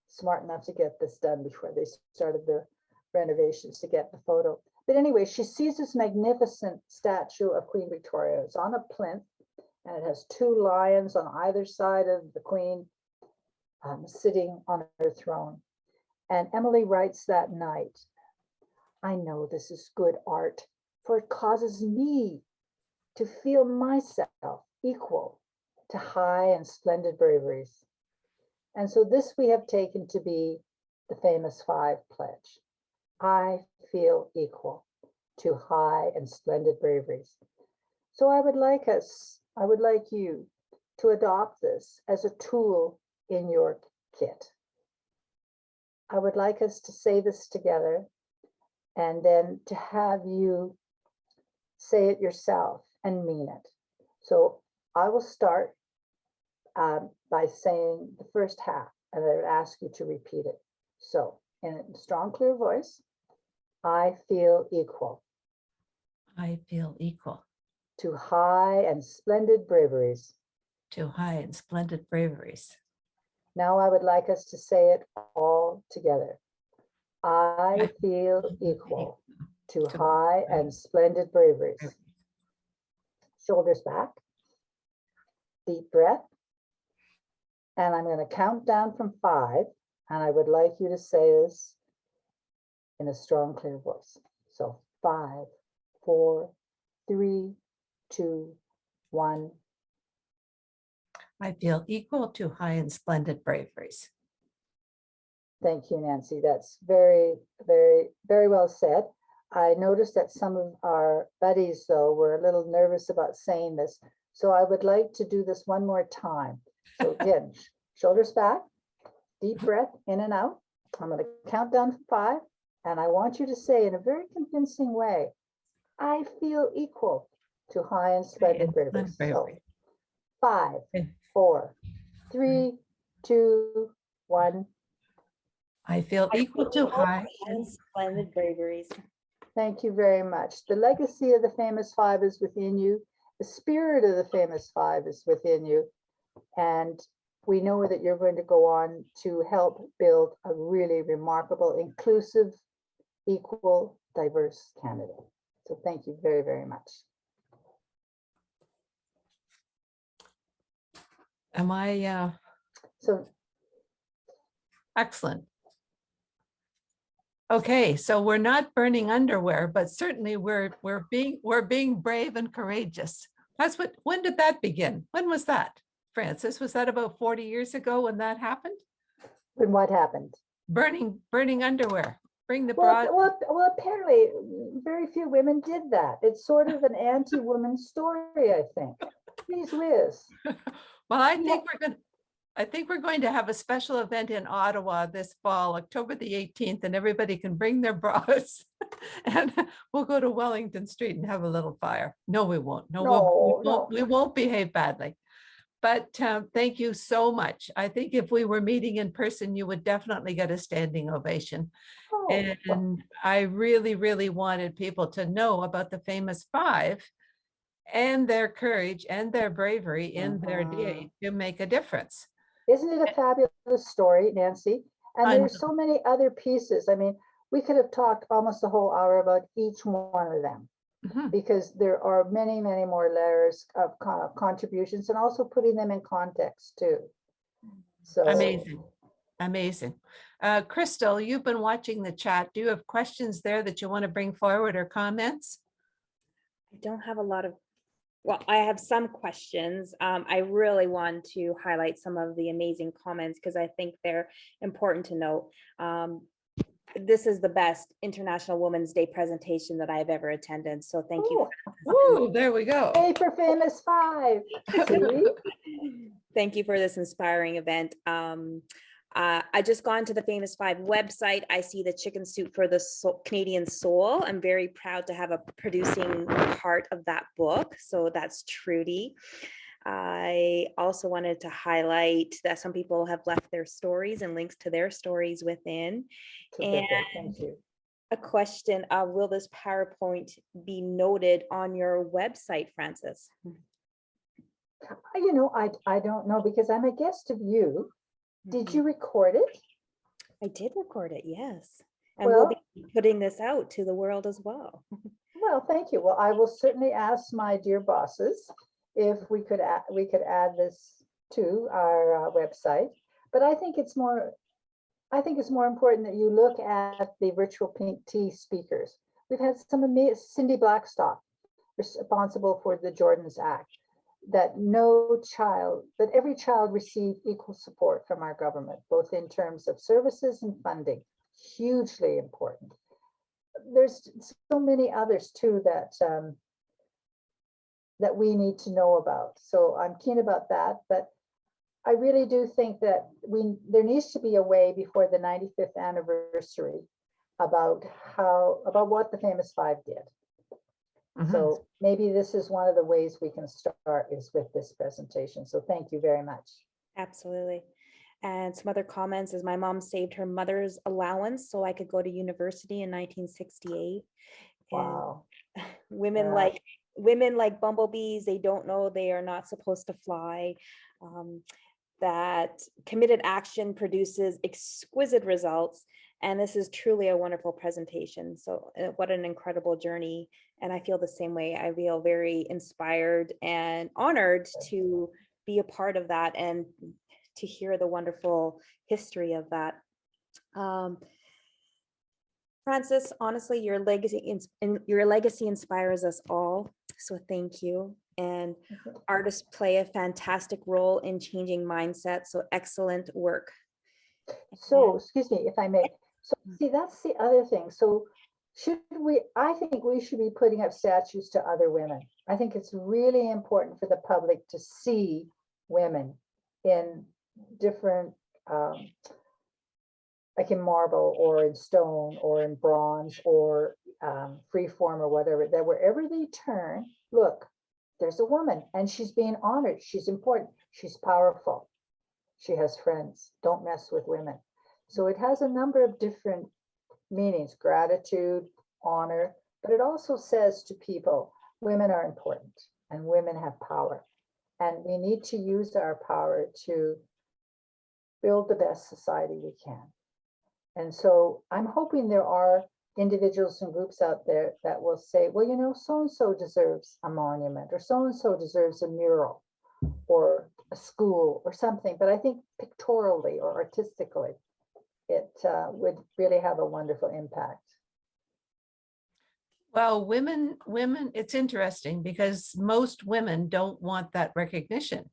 smart enough to get this done before they started the renovations to get the photo. But anyway, she sees this magnificent statue of Queen Victoria. It's on a plinth, and it has two lions on either side of the Queen sitting on her throne. And Emily writes that night, I know this is good art, for it causes me to feel myself equal to high and splendid braveries. And so this we have taken to be the Famous Five pledge. I feel equal to high and splendid braveries. So I would like you to adopt this as a tool in your kit. I would like us to say this together and then to have you say it yourself and mean it. So I will start by saying the first half, and I would ask you to repeat it. So in a strong, clear voice, I feel equal. I feel equal To high and splendid braveries. to high and splendid braveries. Now I would like us to say it all together. I feel equal to high and splendid braveries. Shoulders back. Deep breath. And I'm going to count down from 5. And I would like you to say this in a strong, clear voice. So 5, 4, 3, 2, 1. I feel equal to high and splendid braveries. Thank you, Nancy. That's very, very, very well said. I noticed that some of our buddies, though, were a little nervous about saying this. So I would like to do this one more time. So again, shoulders back, deep breath in and out. I'm going to count down from 5. And I want you to say in a very convincing way, I feel equal to high and splendid bravery. So 5, Okay. 4, 3, 2, 1. I feel equal to high. And splendid braveries. Thank you very much. The legacy of the famous 5 is within you. The spirit of the famous 5 is within you. And we know that you're going to go on to help build a really remarkable, inclusive, equal, diverse Canada. So thank you very, very much. Am I So excellent? Okay, so we're not burning underwear, but certainly we're being brave and courageous. When did that begin? When was that, Francis? Was that about 40 years ago when that happened? when what happened? Burning underwear. Bring the Well, broad. well, apparently very few women did that. It's sort of an anti-woman story, I think. Please, Liz. Well, I think we're going to have a special event in Ottawa this fall, October the 18th, and everybody can bring their bras. And we'll go to Wellington Street and have a little fire. No, we won't. No. We won't behave badly. But thank you so much. I think if we were meeting in person, you would definitely get a standing ovation. Oh, well, And I really, really wanted people to know about the famous 5 and their courage and their bravery in their day to make a difference. isn't it a fabulous story, Nancy? And I there's so many other pieces. I mean, we could have talked almost a whole hour about each one of them, Mhm. because there are many, many more layers of contributions, and also putting them in context too. So Amazing, amazing. Crystal, you've been watching the chat. Do you have questions there that you want to bring forward or comments? I don't have a lot of, well, I have some questions. I really want to highlight some of the amazing comments because I think they're important to note. This is the best International Women's Day presentation that I've ever attended. So thank you. Oh, there we go. Yay for famous 5. See? Thank you for this inspiring event. I just gone to the Famous 5 website. I see the chicken soup for the Canadian soul. I'm very proud to have a producing part of that book. So that's Trudy. I also wanted to highlight that some people have left their stories and links to their stories within. Terrific, And thank you. a question, will this PowerPoint be noted on your website, Francis? You know, I don't know, because I'm a guest of you. Did Mhm. you record it? I did record it, yes. And we'll be putting this out to the world as well. Well, thank you. Well, I will certainly ask my dear bosses if we could add this to our website. But I think it's more important that you look at the virtual pink tea speakers. We've had some amazing, Cindy Blackstock, responsible for the Jordan's Act, that every child receive equal support from our government, both in terms of services and funding. Hugely important. There's so many others too that that we need to know about. So I'm keen about that, but I really do think that there needs to be a way before the 95th anniversary about what the famous 5 did. Mhm. So maybe this is one of the ways we can start, is with this presentation. So thank you very much. Absolutely. And some other comments is my mom saved her mother's allowance so I could go to university in 1968. Wow. And women Yeah. like bumblebees, they don't know they are not supposed to fly. That committed action produces exquisite results. And this is truly a wonderful presentation. So what an incredible journey. And I feel the same way. I feel very inspired and honored to be a part of that and to hear the wonderful history of that. Francis, honestly, your legacy inspires us all. So thank you. And artists play a fantastic role in changing mindsets. So excellent work. So, excuse me, if I may, so see, that's the other thing. So should we, I think we should be putting up statues to other women. I think it's really important for the public to see women in different, like in marble or in stone or in bronze or free form or whatever, that wherever they turn, look, there's a woman and she's being honored. She's important. She's powerful. She has friends. Don't mess with women. So it has a number of different meanings, gratitude, honor, but it also says to people, women are important and women have power. And we need to use our power to build the best society we can. And so I'm hoping there are individuals and groups out there that will say, well, you know, so-and-so deserves a monument, or so-and-so deserves a mural or a school or something. But I think pictorially or artistically, it would really have a wonderful impact. Well, women, it's interesting because most women don't want that recognition.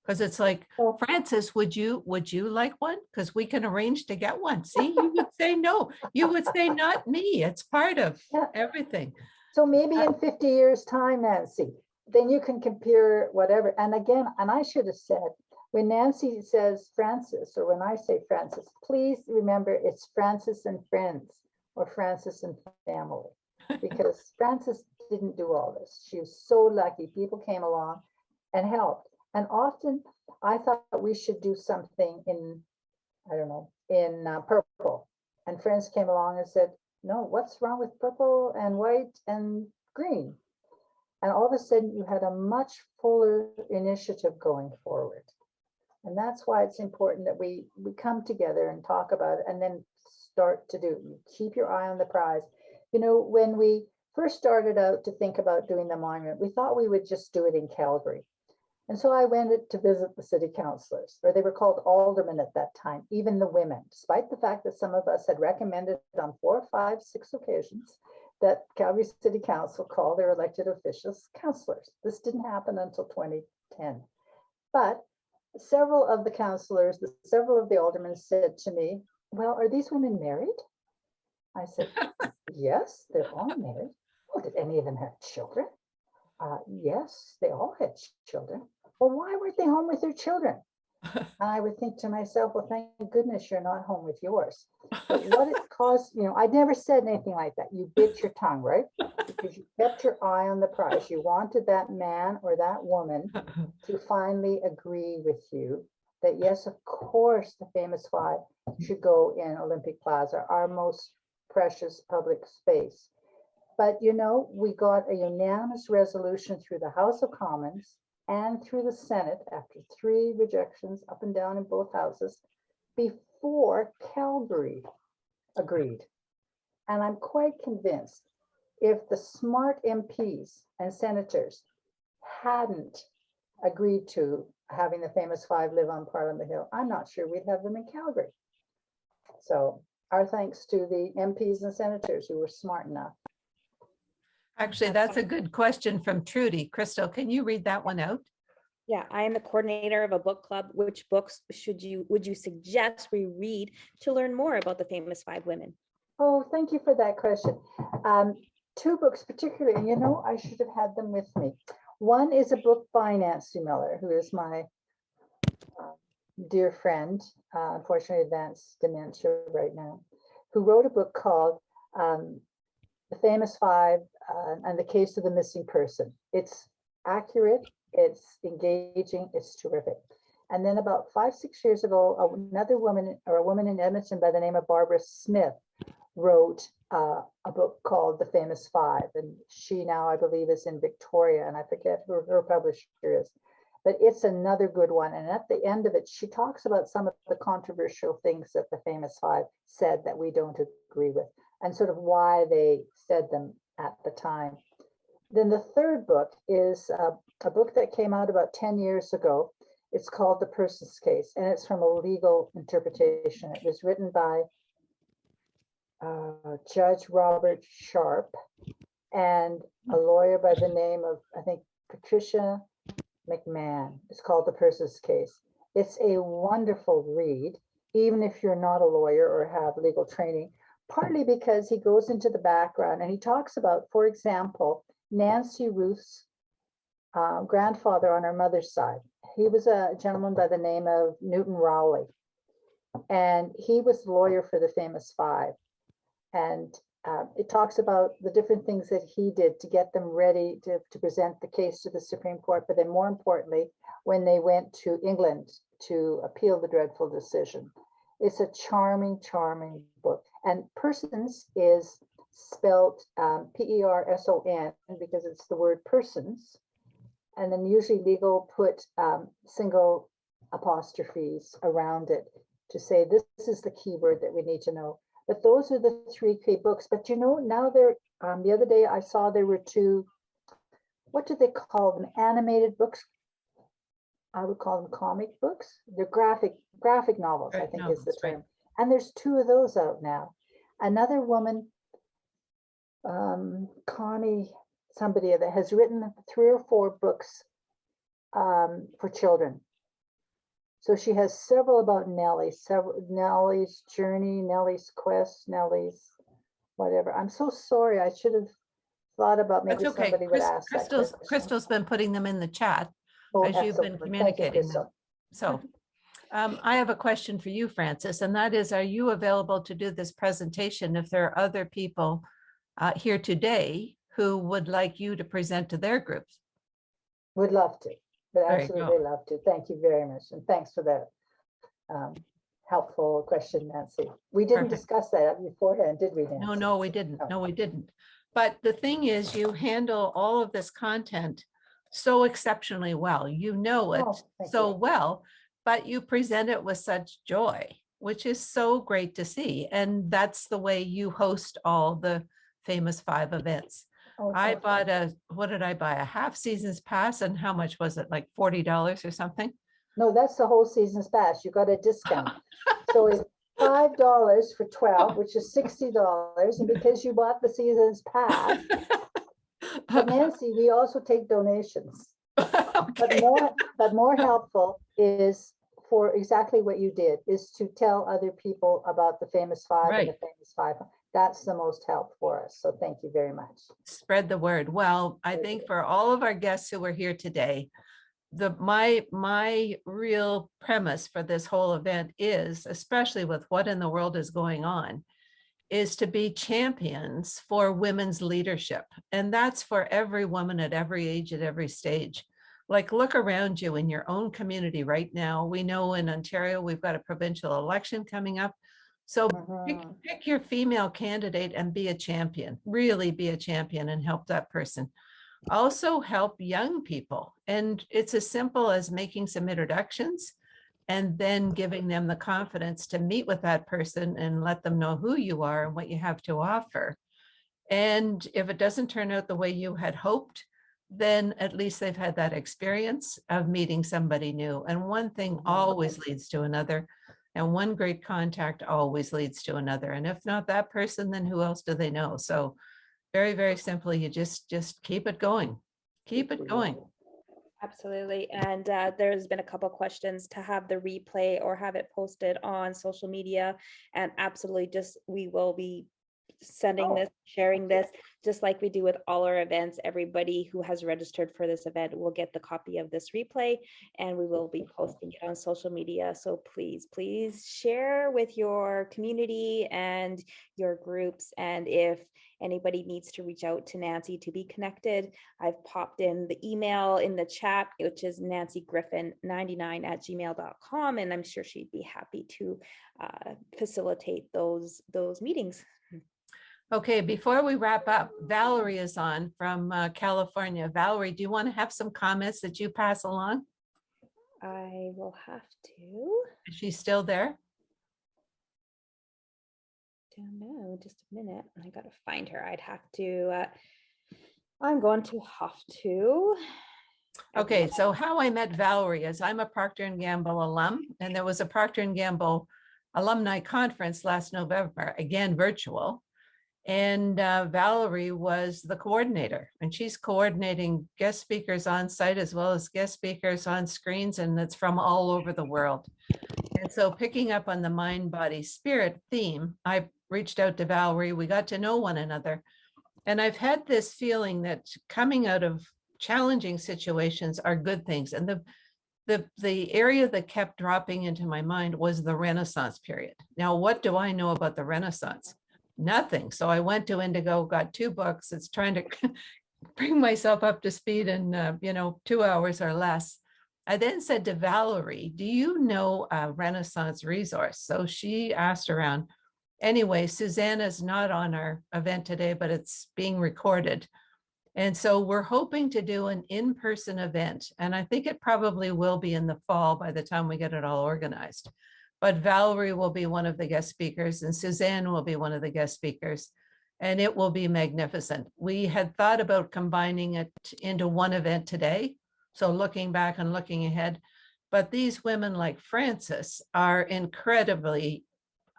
Because it's like, Well, Frances, would you like one? Because we can arrange to get one. See, you would say no. You would say not me. It's part of Yeah. everything. So maybe in 50 years' time, Nancy, then you can compare whatever. And again, and I should have said, when Nancy says Frances, or when I say Frances, please remember it's Frances and friends or Frances and family, because Frances didn't do all this. She was so lucky. People came along and helped. And often I thought we should do something in, I don't know, in purple. And friends came along and said, no, what's wrong with purple and white and green? And all of a sudden you had a much fuller initiative going forward. And that's why it's important that we come together and talk about it and then start to do. You keep your eye on the prize. You know, when we first started out to think about doing the monument, we thought we would just do it in Calgary. And so I went to visit the city councilors, or they were called aldermen at that time, even the women, despite the fact that some of us had recommended on 4, 5, 6 occasions that Calgary City Council call their elected officials councilors. This didn't happen until 2010. But several of the councilors, several of the aldermen said to me, well, are these women married? I said, yes, they're all married. Well, did any of them have children? Yes, they all had children. Well, why weren't they home with their children? And I would think to myself, well, thank goodness you're not home with yours. But what it caused, you know, I never said anything like that. You bit your tongue, right? Because you kept your eye on the prize. You wanted that man or that woman to finally agree with you that, yes, of course, the famous 5 should go in Olympic Plaza, our most precious public space. But, you know, we got a unanimous resolution through the House of Commons and through the Senate after 3 rejections up and down in both houses before Calgary agreed. And I'm quite convinced if the smart MPs and senators hadn't agreed to having the famous 5 live on Parliament Hill, I'm not sure we'd have them in Calgary. So our thanks to the MPs and senators who were smart enough. Actually, that's a good question from Trudy. Crystal, can you read that one out? Yeah, I am the coordinator of a book club. Which books would you suggest we read to learn more about the famous 5 women? Oh, thank you for that question. 2 books particularly, and you know, I should have had them with me. One is a book by Nancy Miller, who is my dear friend, unfortunately advanced dementia right now, who wrote a book called The Famous 5 and the Case of the Missing Person. It's accurate, it's engaging, it's terrific. And then about 5, 6 years ago, another woman, or a woman in Edmonton by the name of Barbara Smith, wrote a book called The Famous 5. And she now, I believe, is in Victoria, and I forget who her publisher is. But it's another good one. And at the end of it, she talks about some of the controversial things that the famous 5 said that we don't agree with, and sort of why they said them at the time. Then the third book is a book that came out about 10 years ago. It's called The Person's Case, and it's from a legal interpretation. It was written by Judge Robert Sharp and a lawyer by the name of, I think, Patricia McMahon. It's called The Person's Case. It's a wonderful read. even if you're not a lawyer or have legal training, partly because he goes into the background and he talks about, for example, Nancy Ruth's grandfather on her mother's side. He was a gentleman by the name of Newton Rowley, and he was the lawyer for the famous five. And it talks about the different things that he did to get them ready to present the case to the Supreme Court, but then more importantly, when they went to England to appeal the dreadful decision. It's a charming, charming book. And Persons is spelled P-E-R-S-O-N because it's the word persons. And then usually legal put single apostrophes around it to say this is the key word that we need to know. But those are the three key books. But you know, now they're, the other day I saw there were two, what do they call them? Animated books. I would call them comic books. They're graphic novels, I think is the term. Right. And there's two of those out now. Another woman, Connie, somebody that has written 3 or 4 books for children. So she has several about Nellie, Nellie's journey, Nellie's quest, Nellie's whatever. I'm so sorry. I should have thought about maybe somebody would ask that question. Crystal's been putting them in the chat as you've been communicating them. So I have a question for you, Frances, and that is, are you available to do this presentation if there are other people here today who would like you to present to their groups? Would love to. But absolutely love to. Thank you very much. And thanks for that helpful question, Nancy. We didn't discuss that beforehand, did we, Nancy? No, we didn't. No, we didn't. But the thing is, you handle all of this content so exceptionally well. You know it so well, but you present it with such joy, which is so great to see. And that's the way you host all the famous 5 events. I bought what did I buy? A half season's pass, and how much was it? Like $40 or something? No, that's the whole season's pass. You got a discount. So it's $5 for 12, which is $60. And because you bought the season's pass, but Nancy, we also take donations. Okay. But more helpful is for exactly what you did, is to tell other people about the famous 5 and the famous 5. That's the most help for us. So thank you very much. Spread the word. Well, I think for all of our guests who are here today, my real premise for this whole event is, especially with what in the world is going on, is to be champions for women's leadership. And that's for every woman at every age, at every stage. Like, look around you in your own community right now. We know in Ontario, we've got a provincial election coming up. So pick your female candidate and be a champion, really be a champion and help that person. Also help young people. And it's as simple as making some introductions and then giving them the confidence to meet with that person and let them know who you are and what you have to offer. And if it doesn't turn out the way you had hoped, then at least they've had that experience of meeting somebody new. And one thing always leads to another. And one great contact always leads to another. And if not that person, then who else do they know? So very, very simply, you just keep it going. Keep it going. Absolutely. And there's been a couple of questions to have the replay or have it posted on social media. And absolutely, we will be sending this, sharing this, just like we do with all our events. Everybody who has registered for this event will get the copy of this replay, and we will be posting it on social media. So please share with your community and your groups. And if anybody needs to reach out to Nancy to be connected, I've popped in the email in the chat, which is nancygriffin99@gmail.com, and I'm sure she'd be happy to facilitate those meetings. Okay, before we wrap up, Valerie is on from California. Valerie, do you want to have some comments that you pass along? I will have to. Is she still there? Don't know, just a minute. I gotta find her. I'd have to, I'm going to have to. Okay, so how I met Valerie is I'm a Procter & Gamble alum, and there was a Procter & Gamble alumni conference last November, again virtual. And Valerie was the coordinator, and she's coordinating guest speakers on site as well as guest speakers on screens, and it's from all over the world. And so picking up on the mind, body, spirit theme, I reached out to Valerie. We got to know one another. And I've had this feeling that coming out of challenging situations are good things. And the area that kept dropping into my mind was the Renaissance period. Now, what do I know about the Renaissance? Nothing. So I went to Indigo, got 2 books. It's trying to bring myself up to speed in 2 hours or less. I then said to Valerie, do you know a Renaissance resource? So she asked around. Anyway, Susanna's not on our event today, but it's being recorded. And so we're hoping to do an in-person event. And I think it probably will be in the fall by the time we get it all organized. But Valerie will be one of the guest speakers and Suzanne will be one of the guest speakers. And it will be magnificent. We had thought about combining it into one event today. So looking back and looking ahead, but these women like Frances are incredibly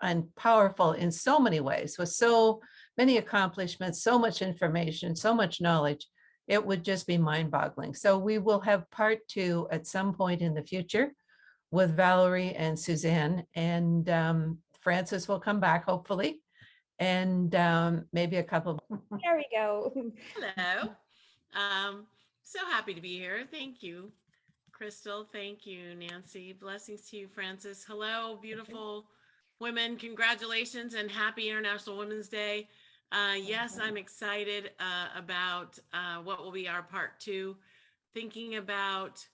and powerful in so many ways with so many accomplishments, so much information, so much knowledge. It would just be mind-boggling. So we will have part 2 at some point in the future with Valerie and Suzanne, and Frances will come back hopefully, and maybe a couple. There we go. Hello. So happy to be here. Thank you, Crystal. Thank you, Nancy. Blessings to you, Frances. Hello, beautiful women. Congratulations and happy International Women's Day. Yes, I'm excited about what will be our part 2, thinking about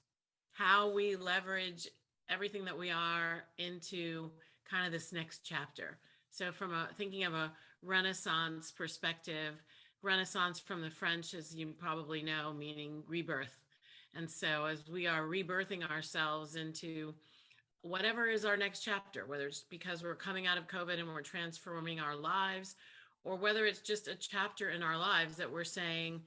how we leverage everything that we are into kind of this next chapter. So from thinking of a Renaissance perspective, Renaissance from the French, as you probably know, meaning rebirth. And so as we are rebirthing ourselves into whatever is our next chapter, whether it's because we're coming out of COVID and we're transforming our lives, or whether it's just a chapter in our lives that we're saying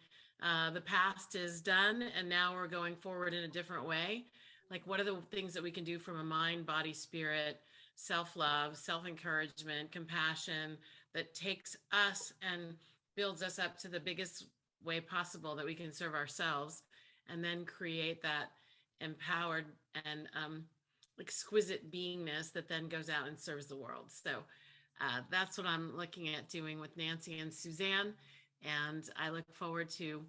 the past is done and now we're going forward in a different way. Like, what are the things that we can do from a mind, body, spirit, self-love, self-encouragement, compassion that takes us and builds us up to the biggest way possible that we can serve ourselves, and then create that empowered and exquisite beingness that then goes out and serves the world. So that's what I'm looking at doing with Nancy and Suzanne. And I look forward to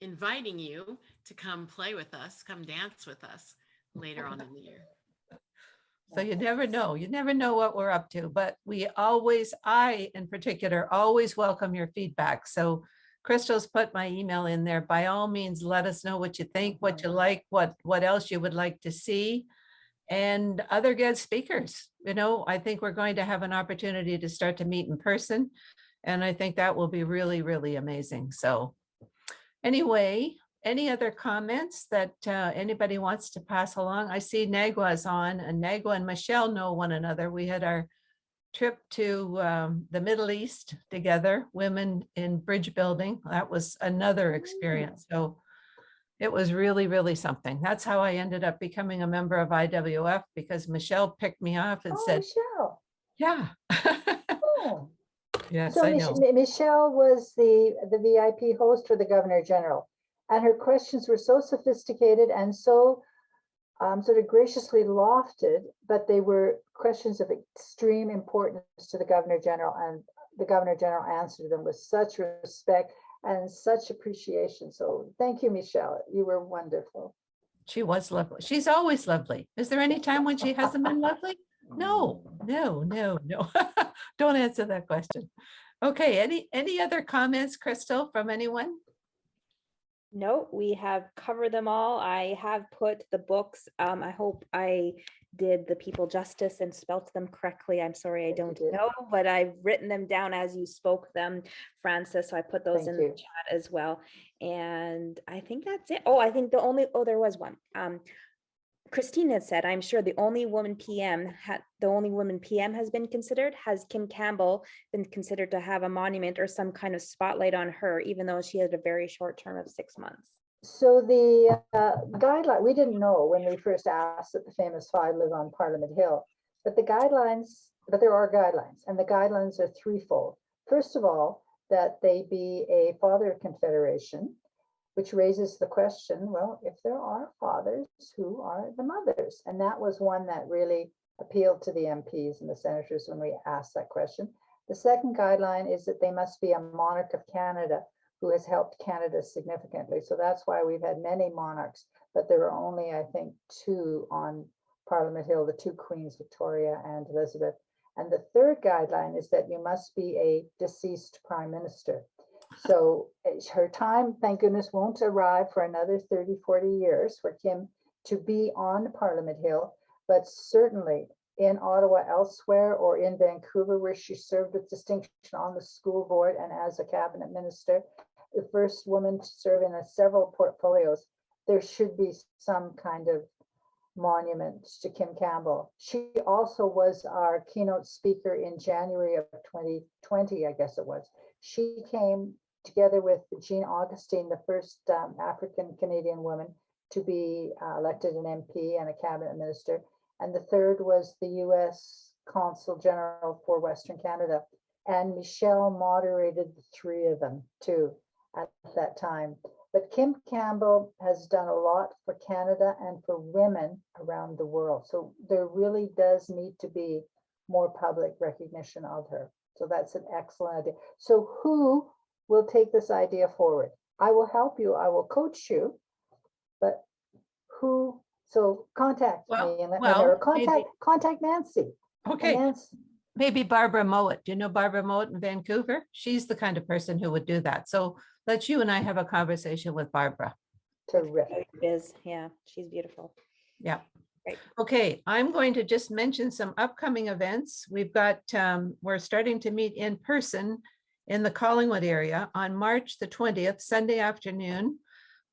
inviting you to come play with us, come dance with us later on in the year. So you never know what we're up to, but I in particular, always welcome your feedback. So Crystal's put my email in there. By all means, let us know what you think, what you like, what else you would like to see, and other guest speakers. I think we're going to have an opportunity to start to meet in person. And I think that will be really, really amazing. So anyway, any other comments that anybody wants to pass along? I see Nagwa's on, and Nagwa and Michelle know one another. We had our trip to the Middle East together, women in bridge building. That was another experience. So it was really, really something. That's how I ended up becoming a member of IWF, because Michelle picked me up and said, Michelle. yeah. Oh. Yes, So I know. Michelle was the VIP host for the Governor General, and her questions were so sophisticated and so sort of graciously lofted, but they were questions of extreme importance to the Governor General, and the Governor General answered them with such respect and such appreciation. So thank you, Michelle. You were wonderful. She was lovely. She's always lovely. Is there any time when she hasn't been lovely? No. Don't answer that question. Okay, any other comments, Crystal, from anyone? No, we have covered them all. I have put the books. I hope I did the people justice and spelt them correctly. I'm sorry, I Yes, you don't did. know, but I've written them down as you spoke them, Frances. So I put those Thank in you. the chat as well. And I think that's it. I think there was one. Christina said, I'm sure the only woman PM has been considered. Has Kim Campbell been considered to have a monument or some kind of spotlight on her, even though she had a very short term of 6 months? So the guideline, we didn't know when we first asked that the famous 5 live on Parliament Hill, but there are guidelines, and the guidelines are threefold. First of all, that they be a father confederation, which raises the question, well, if there are fathers, who are the mothers? And that was one that really appealed to the MPs and the senators when we asked that question. The second guideline is that they must be a monarch of Canada who has helped Canada significantly. So that's why we've had many monarchs, but there are only, I think, 2 on Parliament Hill, the 2 queens, Victoria and Elizabeth. And the third guideline is that you must be a deceased prime minister. So her time, thank goodness, won't arrive for another 30, 40 years for Kim to be on Parliament Hill, but certainly in Ottawa, elsewhere, or in Vancouver, where she served with distinction on the school board and as a cabinet minister, the first woman to serve in several portfolios, there should be some kind of monument to Kim Campbell. She also was our keynote speaker in January of 2020, I guess it was. She came together with Jean Augustine, the first African Canadian woman to be elected an MP and a cabinet minister. And the third was the US Consul General for Western Canada. And Michelle moderated the 3 of them too at that time. But Kim Campbell has done a lot for Canada and for women around the world. So there really does need to be more public recognition of her. So that's an excellent idea. So who will take this idea forward? I will help you. I will coach you. But who? So contact me and let me know. Or contact Nancy. Okay, Nancy. maybe Barbara Mowat. Do you know Barbara Mowat in Vancouver? She's the kind of person who would do that. So let you and I have a conversation with Barbara. Terrific. Biz, yeah, she's beautiful. Yeah. Great. Okay, I'm going to just mention some upcoming events. We've got, we're starting to meet in person in the Collingwood area on March the 20th, Sunday afternoon.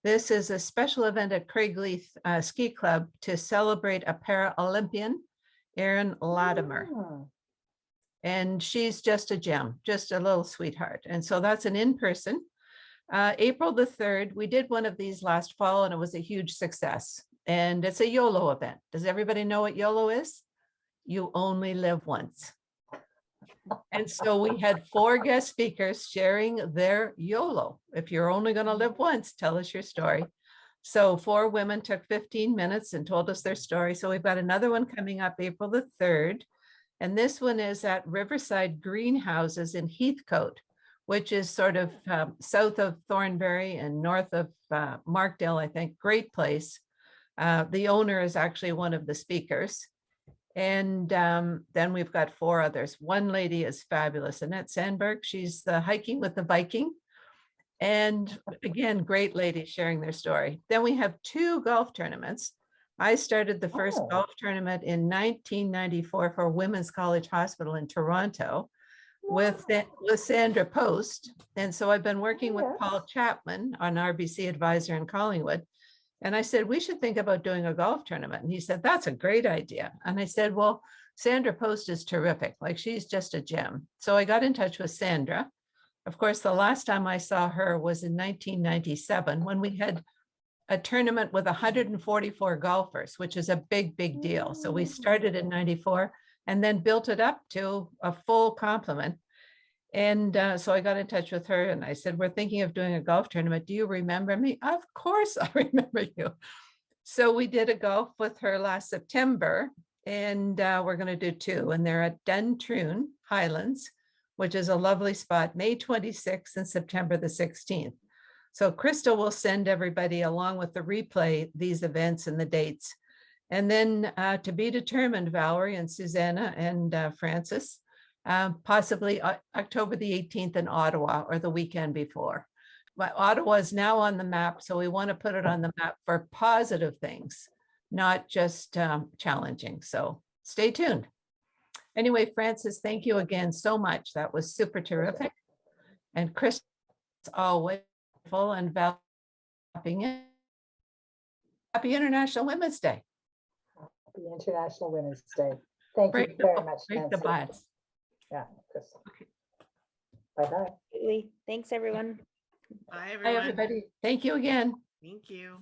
This is a special event at Craigleith Ski Club to celebrate a para-Olympian, Erin Latimer. Oh, And she's just a gem, just a little sweetheart. And so that's an in-person. April the 3rd, we did one of these last fall and it was a huge success. And it's a YOLO event. Does everybody know what YOLO is? You only live once. And so we had 4 guest speakers sharing their YOLO. If you're only going to live once, tell us your story. So 4 women took 15 minutes and told us their story. So we've got another one coming up April the 3rd. And this one is at Riverside Greenhouses in Heathcote, which is sort of south of Thornbury and north of Markdale, I think. Great place. The owner is actually one of the speakers. And then we've got 4 others. One lady is fabulous, Annette Sandberg. She's the Hiking with the Viking. And again, great ladies sharing their story. Then we have 2 golf tournaments. I started the first golf tournament in 1994 for Women's College Hospital in Toronto with Sandra Post. And so I've been working with Paul Chapman on RBC Advisor in Collingwood. And I said, we should think about doing a golf tournament. And he said, that's a great idea. And I said, well, Sandra Post is terrific. Like, she's just a gem. So I got in touch with Sandra. Of course, the last time I saw her was in 1997 when we had a tournament with 144 golfers, which is a big, big deal. So we started in 94 and then built it up to a full complement. And so I got in touch with her and I said, we're thinking of doing a golf tournament. Do you remember me? Of course I remember you. So we did a golf with her last September and we're going to do 2. And they're at Duntroon Highlands, which is a lovely spot, May 26th and September the 16th. So Crystal will send everybody along with the replay, these events and the dates. And then to be determined, Valerie and Susanna and Francis, possibly October the 18th in Ottawa or the weekend before. But Ottawa is now on the map, so we want to put it on the map for positive things, not just challenging. So stay tuned. Anyway, Francis, thank you again so much. That was super terrific. And Chris, always full and Val, happy International Women's Day. Happy International Women's Day. Thank you very much, Break Nancy. the bias. Yeah, Crystal. Bye-bye. Thanks, everyone. Bye, Bye, everyone. everybody. Thank you again. Thank you.